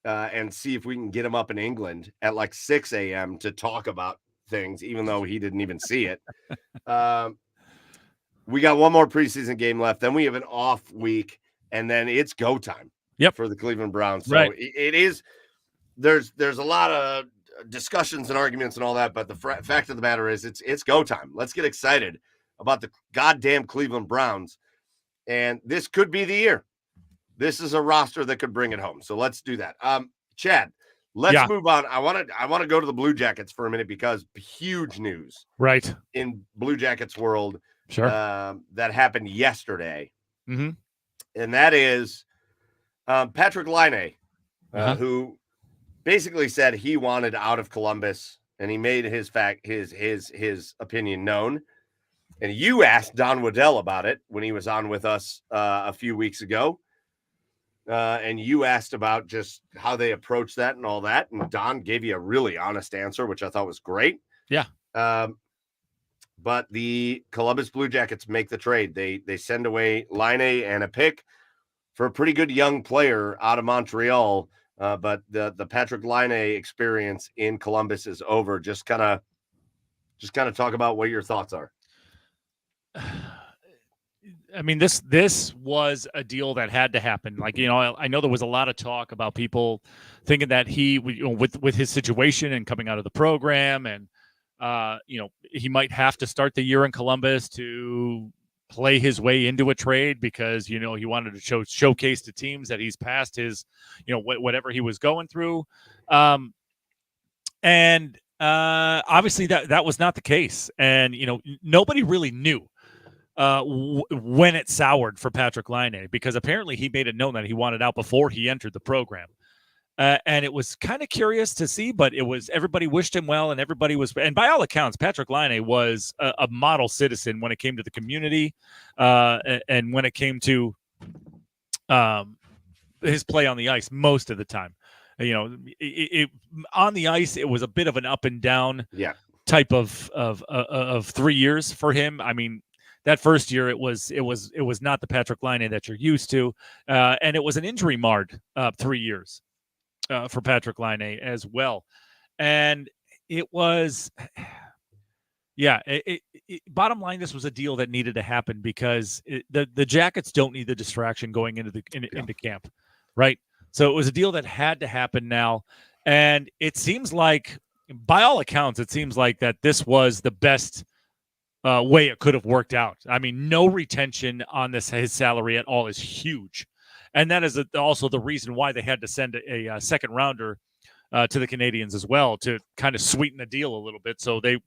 and see if we can get him up in England at like 6 a.m. to talk about things, even though he didn't even see it. We got one more preseason game left. Then we have an off week, and then it's go time. For the Cleveland Browns. So it is. There's a lot of discussions and arguments and all that, but the fact of the matter is it's go time. Let's get excited about the goddamn Cleveland Browns, and this could be the year. This is a roster that could bring it home. So let's do that. Chad, let's move on. I want to go to the Blue Jackets for a minute because huge news in Blue Jackets world that happened yesterday. Mm-hmm. And that is Patrick Laine, who basically said he wanted out of Columbus, and he made his opinion known. And you asked Don Waddell about it when he was on with us a few weeks ago. And you asked about just how they approach that and all that. And Don gave you a really honest answer, which I thought was great. Yeah. But the Columbus Blue Jackets make the trade. They send away Laine and a pick for a pretty good young player out of Montreal. But the Patrick Laine experience in Columbus is over. Just kind of talk about what your thoughts are. I mean, this was a deal that had to happen. Like, I know there was a lot of talk about people thinking that he, with his situation and coming out of the program, and he might have to start the year in Columbus to play his way into a trade because he wanted to showcase to teams that he's past his, whatever he was going through, and obviously that was not the case, and nobody really knew when it soured for Patrick Laine, because apparently he made it known that he wanted out before he entered the program. And it was kind of curious to see, but everybody wished him well, and and by all accounts, Patrick Laine was a model citizen when it came to the community, and when it came to his play on the ice most of the time. On the ice, it was a bit of an up and down type of 3 years for him. I mean, that first year, it was not the Patrick Laine that you're used to, and it was an injury marred 3 years for Patrick Laine as well. And it was, bottom line, this was a deal that needed to happen because the Jackets don't need the distraction going into into camp, right? So it was a deal that had to happen now, and it seems like, by all accounts, that this was the best way it could have worked out. I mean, no retention on his salary at all is huge. And that is also the reason why they had to send a second rounder to the Canadians as well, to kind of sweeten the deal a little bit. So they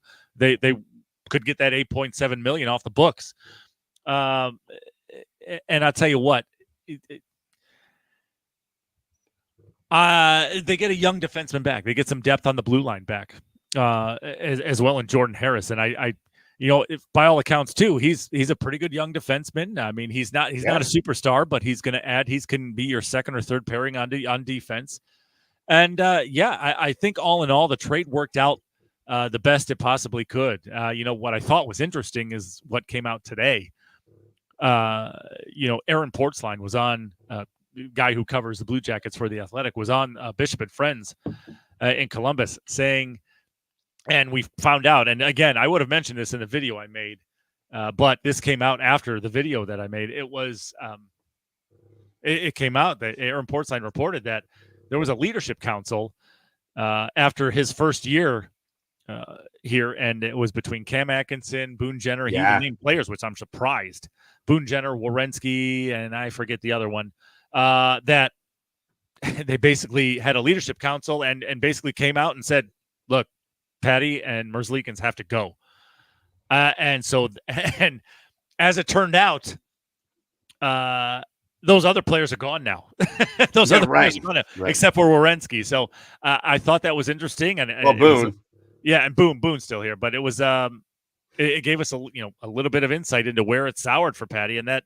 could get that $8.7 million off the books. And I'll tell you what, they get a young defenseman back. They get some depth on the blue line back as well in Jordan Harris. And I if, by all accounts too, he's a pretty good young defenseman. I mean, he's not a superstar, but he's going to add. He can be your second or third pairing on defense. And I think all in all, the trade worked out the best it possibly could. What I thought was interesting is what came out today. Aaron Portzline was on, guy who covers the Blue Jackets for The Athletic, was on Bishop and Friends. in Columbus saying, and we found out, and again, I would have mentioned this in the video I made, but this came out after the video that I made. It was, it came out that Aaron Portzline reported that there was a leadership council after his first year here, and it was between Cam Atkinson, Boone Jenner. He even named players, which I'm surprised. Boone Jenner, Werenski, and I forget the other one. That they basically had a leadership council and basically came out and said, look, Patty and Merzlikins have to go. And as it turned out, those other players are gone now. Players are gone now, except for Werenski. So I thought that was interesting. And Boone. And Boone's still here, but it was it gave us a little bit of insight into where it soured for Patty, and that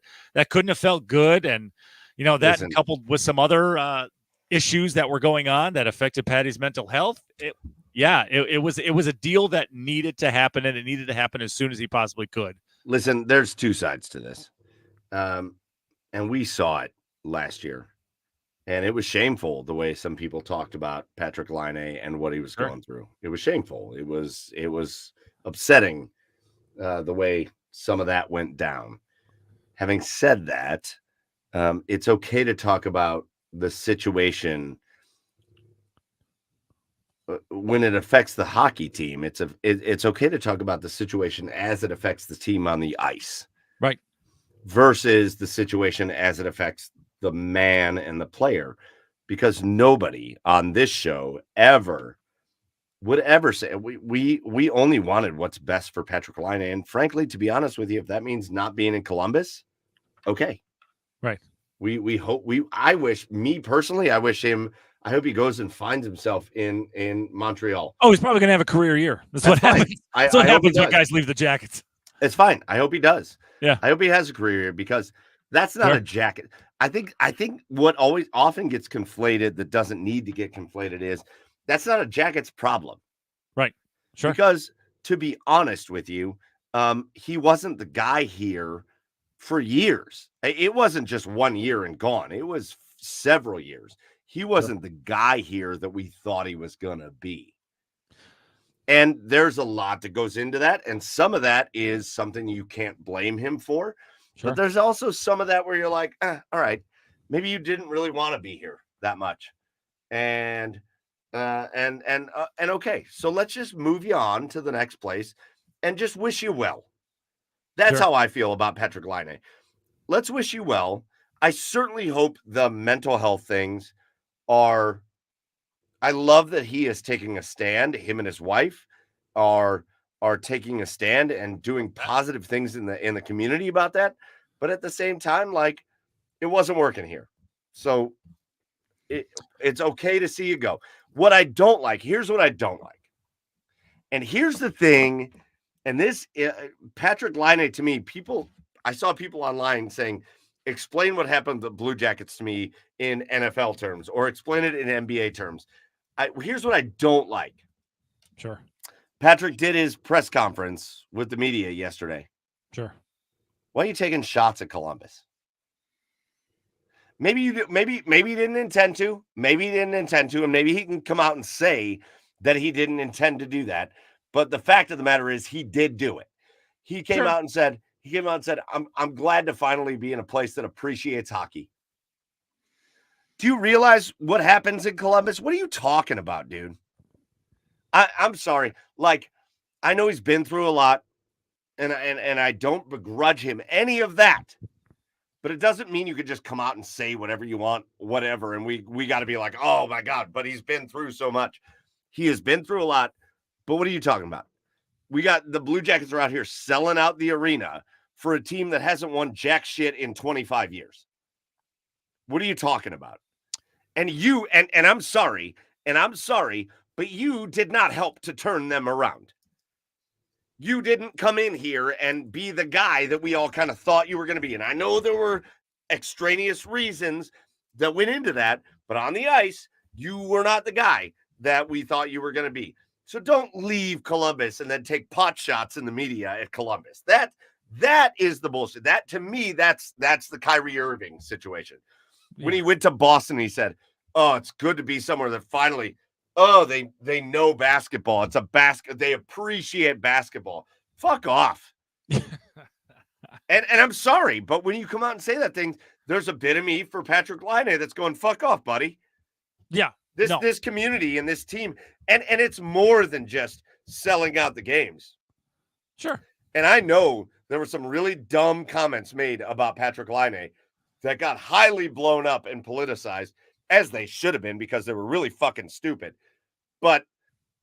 couldn't have felt good. And that coupled with some other issues that were going on that affected Patty's mental health. It was a deal that needed to happen, and it needed to happen as soon as he possibly could. Listen, there's two sides to this, and we saw it last year. And it was shameful the way some people talked about Patrik Laine and what he was going through. It was shameful. It was upsetting the way some of that went down. Having said that, it's okay to talk about the situation when it affects the hockey team. It's okay to talk about the situation as it affects the team on the ice, right? Versus the situation as it affects the man and the player, because nobody on this show would ever say we only wanted what's best for Patrik Laine. And frankly, to be honest with you, if that means not being in Columbus, okay. Right. I hope he goes and finds himself in Montreal. Oh, he's probably going to have a career year. That's what happens. That's what happens when guys leave the Jackets. It's fine. I hope he does. Yeah. I hope he has a career year, because that's not a Jacket. I think what always often gets conflated that doesn't need to get conflated is that's not a Jackets problem. Right. Sure. Because to be honest with you, he wasn't the guy here for years. It wasn't just 1 year and gone. It was several years. He wasn't the guy here that we thought he was going to be. And there's a lot that goes into that. And some of that is something you can't blame him for. Sure. But there's also some of that where you're like, all right, maybe you didn't really want to be here that much. And okay, so let's just move you on to the next place and just wish you well. That's how I feel about Patrik Laine. Let's wish you well. I certainly hope the mental health things I love that he is taking a stand. Him and his wife are taking a stand and doing positive things in the community about that. But at the same time, like, it wasn't working here. So it's okay to see you go. What I don't like, here's what I don't like. And here's the thing. And this Patrik Laine, to me, I saw people online saying, explain what happened to the Blue Jackets to me in NFL terms, or explain it in NBA terms. Here's what I don't like. Sure. Patrik did his press conference with the media yesterday. Sure. Why are you taking shots at Columbus? Maybe he didn't intend to. Maybe he didn't intend to, and maybe he can come out and say that he didn't intend to do that. But the fact of the matter is, he did do it. He came out and said, I'm glad to finally be in a place that appreciates hockey. Do you realize what happens in Columbus? What are you talking about, dude? I'm sorry. Like, I know he's been through a lot, and I don't begrudge him any of that. But it doesn't mean you could just come out and say whatever you want, whatever. And we got to be like, oh my God, but he's been through so much. He has been through a lot. But what are you talking about? We got the Blue Jackets are out here selling out the arena for a team that hasn't won jack shit in 25 years. What are you talking about? And you, and I'm sorry, but you did not help to turn them around. You didn't come in here and be the guy that we all kind of thought you were going to be. And I know there were extraneous reasons that went into that, but on the ice, you were not the guy that we thought you were going to be. So don't leave Columbus and then take pot shots in the media at Columbus. That is the bullshit. That, to me, that's the Kyrie Irving situation. Yeah. When he went to Boston, he said, oh, it's good to be somewhere that finally Oh, they know basketball. It's a basket. They appreciate basketball. Fuck off. And I'm sorry, but when you come out and say that thing, there's a bit of me for Patrick Laine that's going, fuck off, buddy. Yeah. This community and this team, and it's more than just selling out the games. Sure. And I know there were some really dumb comments made about Patrick Laine that got highly blown up and politicized, as they should have been, because they were really fucking stupid. But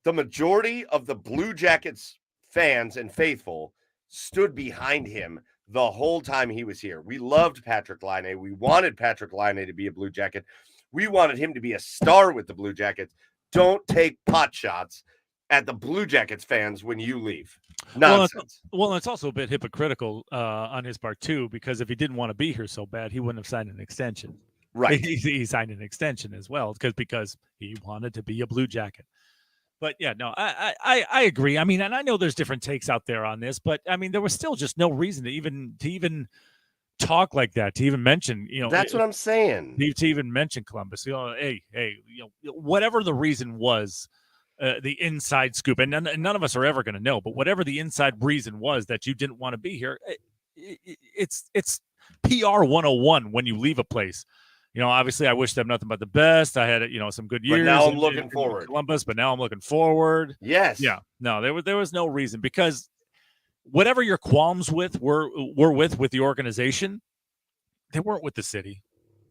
the majority of the Blue Jackets fans and faithful stood behind him the whole time he was here. We loved Patrick Laine. We wanted Patrick Laine to be a Blue Jacket. We wanted him to be a star with the Blue Jackets. Don't take pot shots at the Blue Jackets fans when you leave. Nonsense. Well, it's also a bit hypocritical on his part too, because if he didn't want to be here so bad, he wouldn't have signed an extension. Right. He signed an extension as well because he wanted to be a Blue Jacket. But yeah, no, I agree. I mean, and I know there's different takes out there on this, but I mean, there was still just no reason to even talk like that, to even mention, that's what I'm saying. To even mention Columbus. Hey, whatever the reason was, the inside scoop, and none of us are ever going to know, but whatever the inside reason was that you didn't want to be here, it's PR 101 when you leave a place. Obviously, I wish them nothing but the best. I had, some good years. But now I'm looking forward. Columbus, but now I'm looking forward. Yes. Yeah. No, there was no reason, because whatever your qualms were with the organization, they weren't with the city.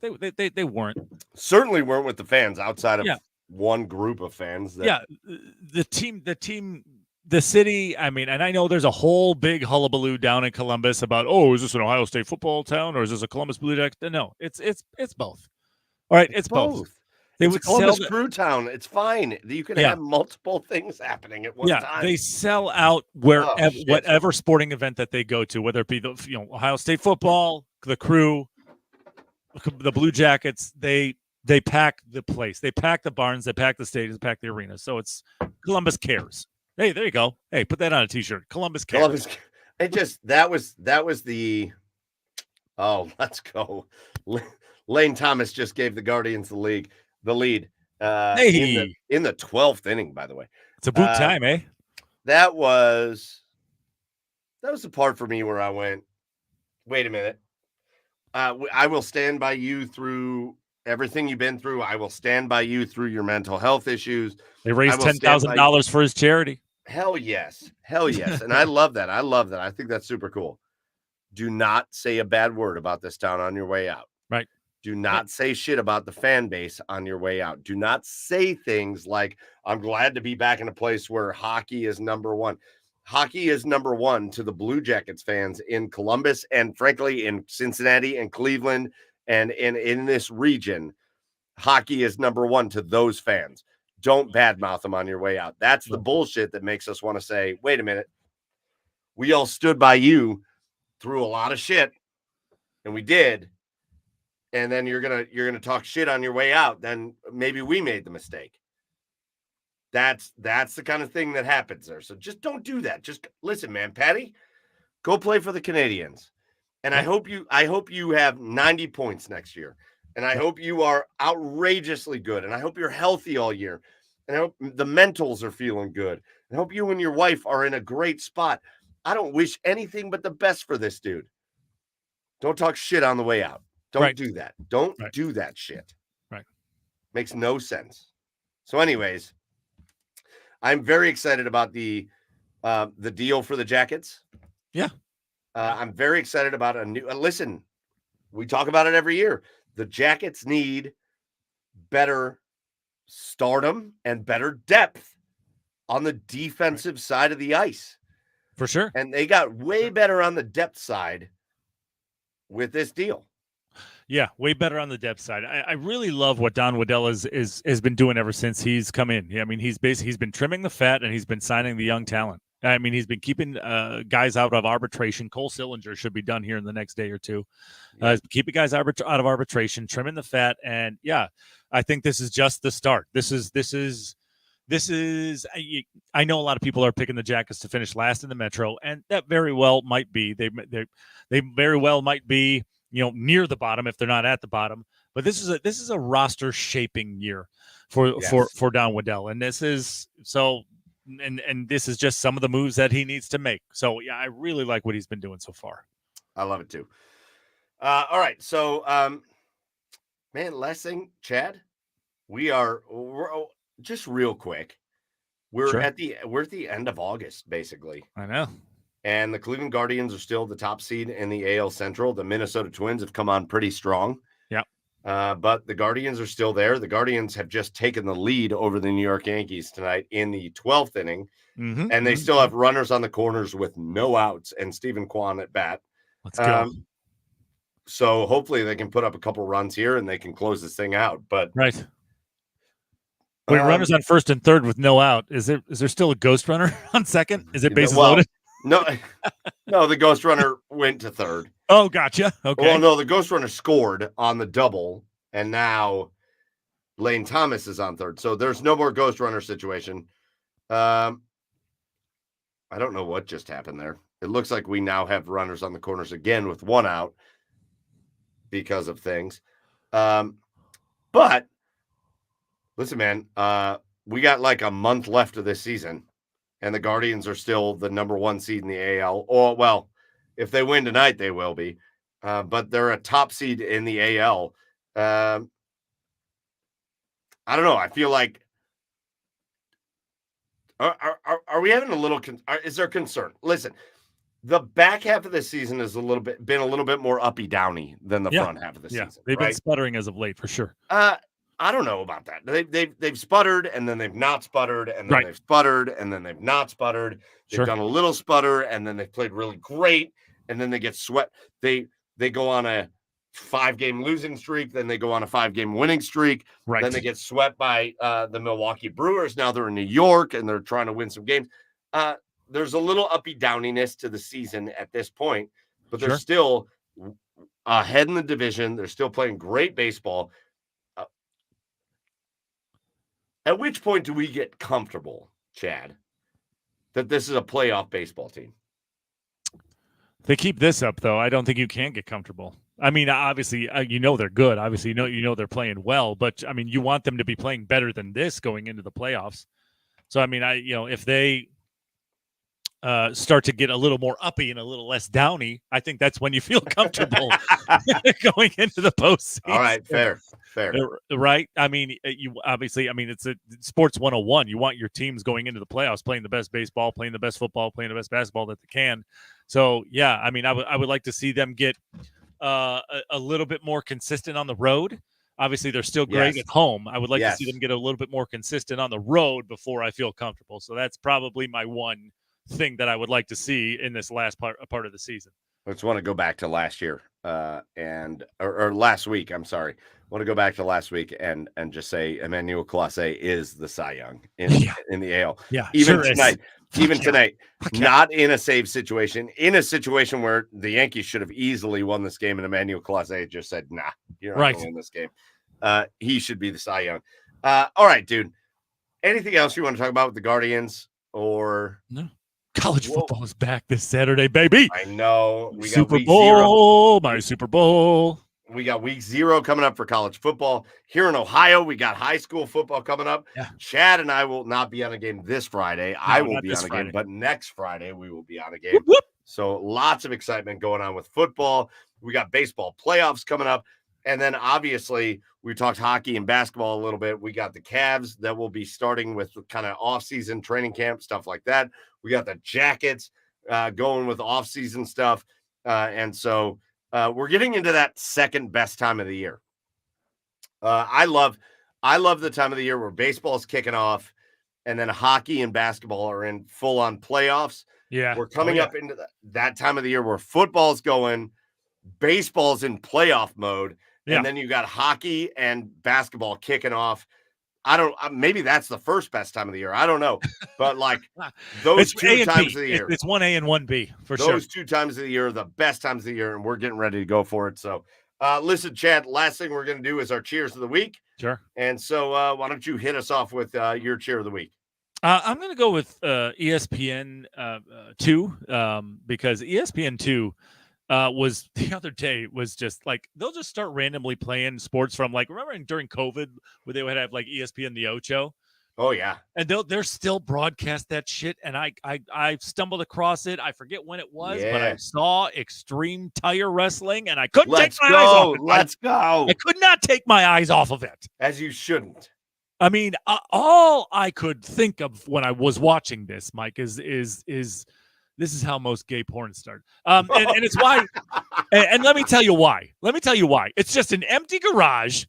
They weren't. Certainly weren't with the fans outside of one group of fans. The team, the city. I mean, and I know there's a whole big hullabaloo down in Columbus about, is this an Ohio State football town or is this a Columbus Blue Jackets? No, it's both. All right, it's both. They it's would a Columbus Crew town. It's fine. You can have multiple things happening at one time. They sell out whatever sporting event that they go to, whether it be the Ohio State football, the Crew, the Blue Jackets. They pack the place. They pack the barns. They pack the stadiums. Pack the arena. So it's Columbus cares. Hey, there you go. Hey, put that on a t-shirt. Columbus cares. That was the. Oh, let's go. Lane Thomas just gave the Guardians the lead. In the 12th inning, by the way. It's a boot time, eh? That was the part for me where I went, wait a minute. I will stand by you through everything you've been through. I will stand by you through your mental health issues. They raised $10,000 for his charity. Hell yes. And I love that. I think that's super cool. Do not say a bad word about this town on your way out. Right. Do not say shit about the fan base on your way out. Do not say things like, I'm glad to be back in a place where hockey is number one. Hockey is number one to the Blue Jackets fans in Columbus and frankly in Cincinnati and Cleveland and in this region. Hockey is number one to those fans. Don't badmouth them on your way out. That's the bullshit that makes us want to say, wait a minute. We all stood by you through a lot of shit, and we did. And then you're gonna talk shit on your way out. Then maybe we made the mistake. That's the kind of thing that happens there. So just don't do that. Just listen, man. Patty, go play for the Canadians. And I hope you have 90 points next year. And I hope you are outrageously good. And I hope you're healthy all year. And I hope the mentals are feeling good. I hope you and your wife are in a great spot. I don't wish anything but the best for this dude. Don't talk shit on the way out. Don't do that. Don't do that shit. Right. Makes no sense. So anyways, I'm very excited about the deal for the Jackets. Yeah. I'm very excited about a new listen, we talk about it every year. The Jackets need better stardom and better depth on the defensive side of the ice. For sure. And they got way better on the depth side with this deal. Yeah, way better on the depth side. I really love what Don Waddell has been doing ever since he's come in. I mean, he's been trimming the fat and he's been signing the young talent. I mean, he's been keeping guys out of arbitration. Cole Sillinger should be done here in the next day or two. Keeping guys out of arbitration, trimming the fat, and yeah, I think this is just the start. This is. I know a lot of people are picking the Jackets to finish last in the Metro, and that very well might be. They very well might be, near the bottom if they're not at the bottom. But this is a roster shaping year for Don Waddell, and this is so. And this is just some of the moves that he needs to make. So yeah, I really like what he's been doing so far. I love it too. All right, so man, last thing, Chad, we're just real quick. We're Sure. at the end of August, basically. I know. And the Cleveland Guardians are still the top seed in the AL Central. The Minnesota Twins have come on pretty strong. Yeah. But the Guardians are still there. The Guardians have just taken the lead over the New York Yankees tonight in the 12th inning. And they still have runners on the corners with no outs and Stephen Kwan at bat. Let's go. So hopefully they can put up a couple runs here and they can close this thing out. But right. Wait, runners on first and third with no out. Is there still a ghost runner on second? Is it bases loaded? No, the ghost runner went to third. Oh, gotcha. Okay. Well, no, the ghost runner scored on the double, and now Lane Thomas is on third. So there's no more ghost runner situation. I don't know what just happened there. It looks like we now have runners on the corners again with one out because of things. But listen, man, we got like a month left of this season. And the Guardians are still the number one seed in the AL. Or, well, if they win tonight, they will be. But they're a top seed in the AL. I don't know. I feel like are we having a little? Is there concern? Listen, the back half of the season has been a little bit more uppy downy than the front half of the season. They've been sputtering as of late for sure. I don't know about that. They've sputtered and then they've not sputtered and then they've sputtered and then they've not sputtered. They've done a little sputter and then they've played really great and then they get swept. They go on a 5-game losing streak, then they go on a 5-game winning streak. Right. Then they get swept by the Milwaukee Brewers. Now they're in New York and they're trying to win some games. There's a little uppy downiness to the season at this point, but they're still ahead in the division. They're still playing great baseball. At which point do we get comfortable, Chad, that this is a playoff baseball team? If they keep this up, though, I don't think you can get comfortable. I mean, obviously, they're good. Obviously, you know they're playing well. But, I mean, you want them to be playing better than this going into the playoffs. So, I mean, if they start to get a little more uppy and a little less downy, I think that's when you feel comfortable going into the postseason. All right, fair. Right? I mean, it's a sports 101. You want your teams going into the playoffs playing the best baseball, playing the best football, playing the best basketball that they can. So, yeah, I mean, I would like to see them get a little bit more consistent on the road. Obviously, they're still great at home. I would like to see them get a little bit more consistent on the road before I feel comfortable. So that's probably my one thing that I would like to see in this last part of the season. I just want to go back to last year or last week. I'm sorry. I want to go back to last week and just say Emmanuel Clase is the Cy Young in the AL. Yeah, even tonight, not in a save situation, in a situation where the Yankees should have easily won this game, and Emmanuel Clase just said, "Nah, you're not going to win this game." He should be the Cy Young. All right, dude. Anything else you want to talk about with the Guardians or no? College football is back this Saturday, baby. I know. We got Super Bowl, my Super Bowl. We got week 0 coming up for college football. Here in Ohio, we got high school football coming up. Yeah. Chad and I will not be on a game this Friday. I will be on a game, but next Friday we will be on a game. Whoop, whoop. So lots of excitement going on with football. We got baseball playoffs coming up. And then obviously we talked hockey and basketball a little bit. We got the Cavs that will be starting with kind of off-season training camp, stuff like that. We got the Jackets going with off-season stuff. And so we're getting into that second best time of the year. I love the time of the year where baseball is kicking off and then hockey and basketball are in full-on playoffs. Yeah. We're coming up into that time of the year where football's going, baseball's in playoff mode. Yeah. And then you got hockey and basketball kicking off. Maybe that's the first best time of the year. I don't know. But like those two times of the year. It's 1A and 1B for sure. Those 2 times of the year are the best times of the year, and we're getting ready to go for it. So listen, Chad, last thing we're going to do is our cheers of the week. Sure. And so why don't you hit us off with your cheer of the week? I'm going to go with ESPN 2 because ESPN 2 was the other day was just like they'll just start randomly playing sports from like remember during COVID where they would have like ESPN the Ocho. Oh yeah, and they're still broadcast that shit. And I stumbled across it. I forget when it was, but I saw Extreme Tire Wrestling, and I couldn't take my eyes off it. Let's go. I could not take my eyes off of it. As you shouldn't. I mean, all I could think of when I was watching this, Mike, is this is how most gay porn start. And it's why. And let me tell you why. It's just an empty garage.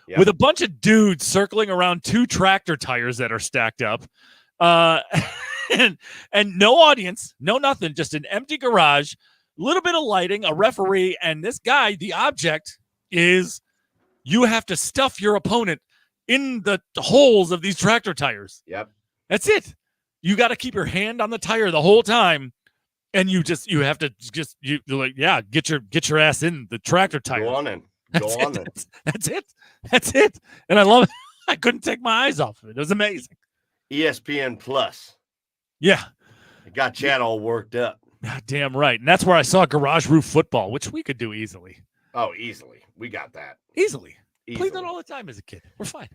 Yep. With a bunch of dudes circling around 2 tractor tires that are stacked up, and no audience, no nothing, just an empty garage, a little bit of lighting, a referee, and this guy, the object is you have to stuff your opponent in the holes of these tractor tires. Yep. That's it. You got to keep your hand on the tire the whole time, and you have to get your ass in the tractor tire. Go on in. That's it. And I love it. I couldn't take my eyes off of it. It was amazing. ESPN Plus. Yeah. It got Chad all worked up. Damn right. And that's where I saw Garage Roof Football, which we could do easily. Oh, easily. We got that. Easily. Played that all the time as a kid. We're fine.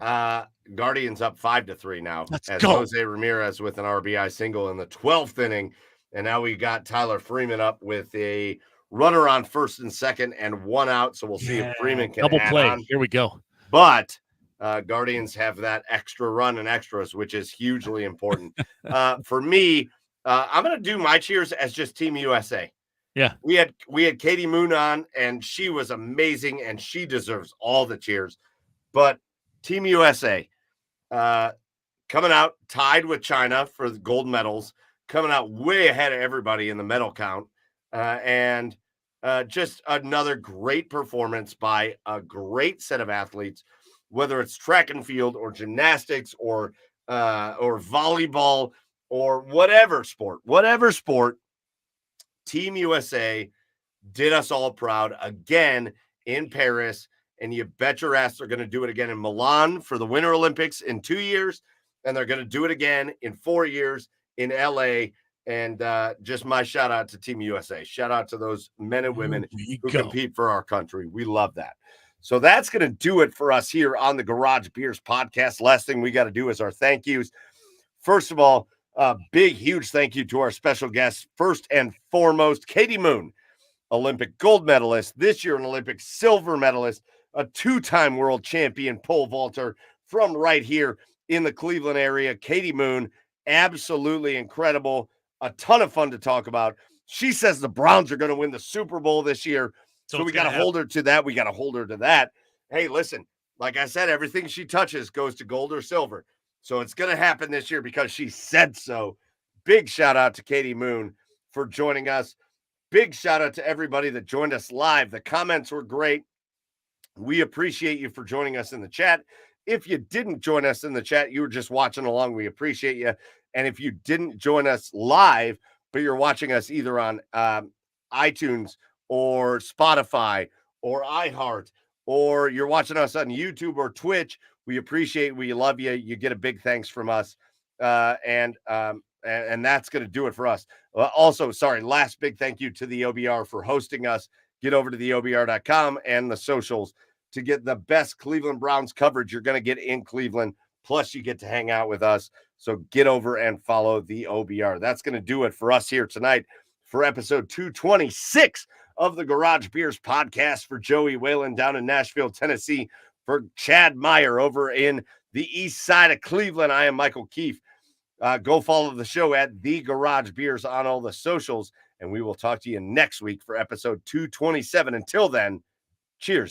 Guardians up 5-3 now. Let's as go. Jose Ramirez with an RBI single in the 12th inning. And now we got Tyler Freeman up with a runner on first and second and 1 out. So we'll see if Freeman can double add play. on. Here we go. But Guardians have that extra run and extras, which is hugely important. For me, I'm going to do my cheers as just Team USA. Yeah. We had Katie Moon on, and she was amazing, and she deserves all the cheers. But Team USA coming out tied with China for the gold medals, coming out way ahead of everybody in the medal count. And just another great performance by a great set of athletes, whether it's track and field or gymnastics or volleyball or whatever sport. Team USA did us all proud again in Paris, and you bet your ass they're going to do it again in Milan for the Winter Olympics in 2 years, and they're going to do it again in 4 years in LA. And just my shout out to Team USA. Shout out to those men and women who compete for our country. We love that. So that's going to do it for us here on the Garage Beers podcast. Last thing we got to do is our thank yous. First of all, a big, huge thank you to our special guests. First and foremost, Katie Moon, Olympic gold medalist, this year an Olympic silver medalist, a 2-time world champion pole vaulter from right here in the Cleveland area. Katie Moon, absolutely incredible. A ton of fun to talk about. She says the Browns are going to win the Super Bowl this year. So we got to hold her to that. We got to hold her to that. Hey, listen, like I said, everything she touches goes to gold or silver. So it's going to happen this year because she said so. Big shout out to Katie Moon for joining us. Big shout out to everybody that joined us live. The comments were great. We appreciate you for joining us in the chat. If you didn't join us in the chat, you were just watching along. We appreciate you. And if you didn't join us live, but you're watching us either on iTunes or Spotify or iHeart, or you're watching us on YouTube or Twitch, we appreciate, we love you. You get a big thanks from us. And that's going to do it for us. Also, last big thank you to the OBR for hosting us. Get over to the OBR.com and the socials to get the best Cleveland Browns coverage you're going to get in Cleveland. Plus, you get to hang out with us. So get over and follow the OBR. That's going to do it for us here tonight for episode 226 of the Garage Beers podcast. For Joey Whalen down in Nashville, Tennessee, for Chad Meyer over in the east side of Cleveland, I am Michael Keefe. Go follow the show at The Garage Beers on all the socials, and we will talk to you next week for episode 227. Until then, cheers.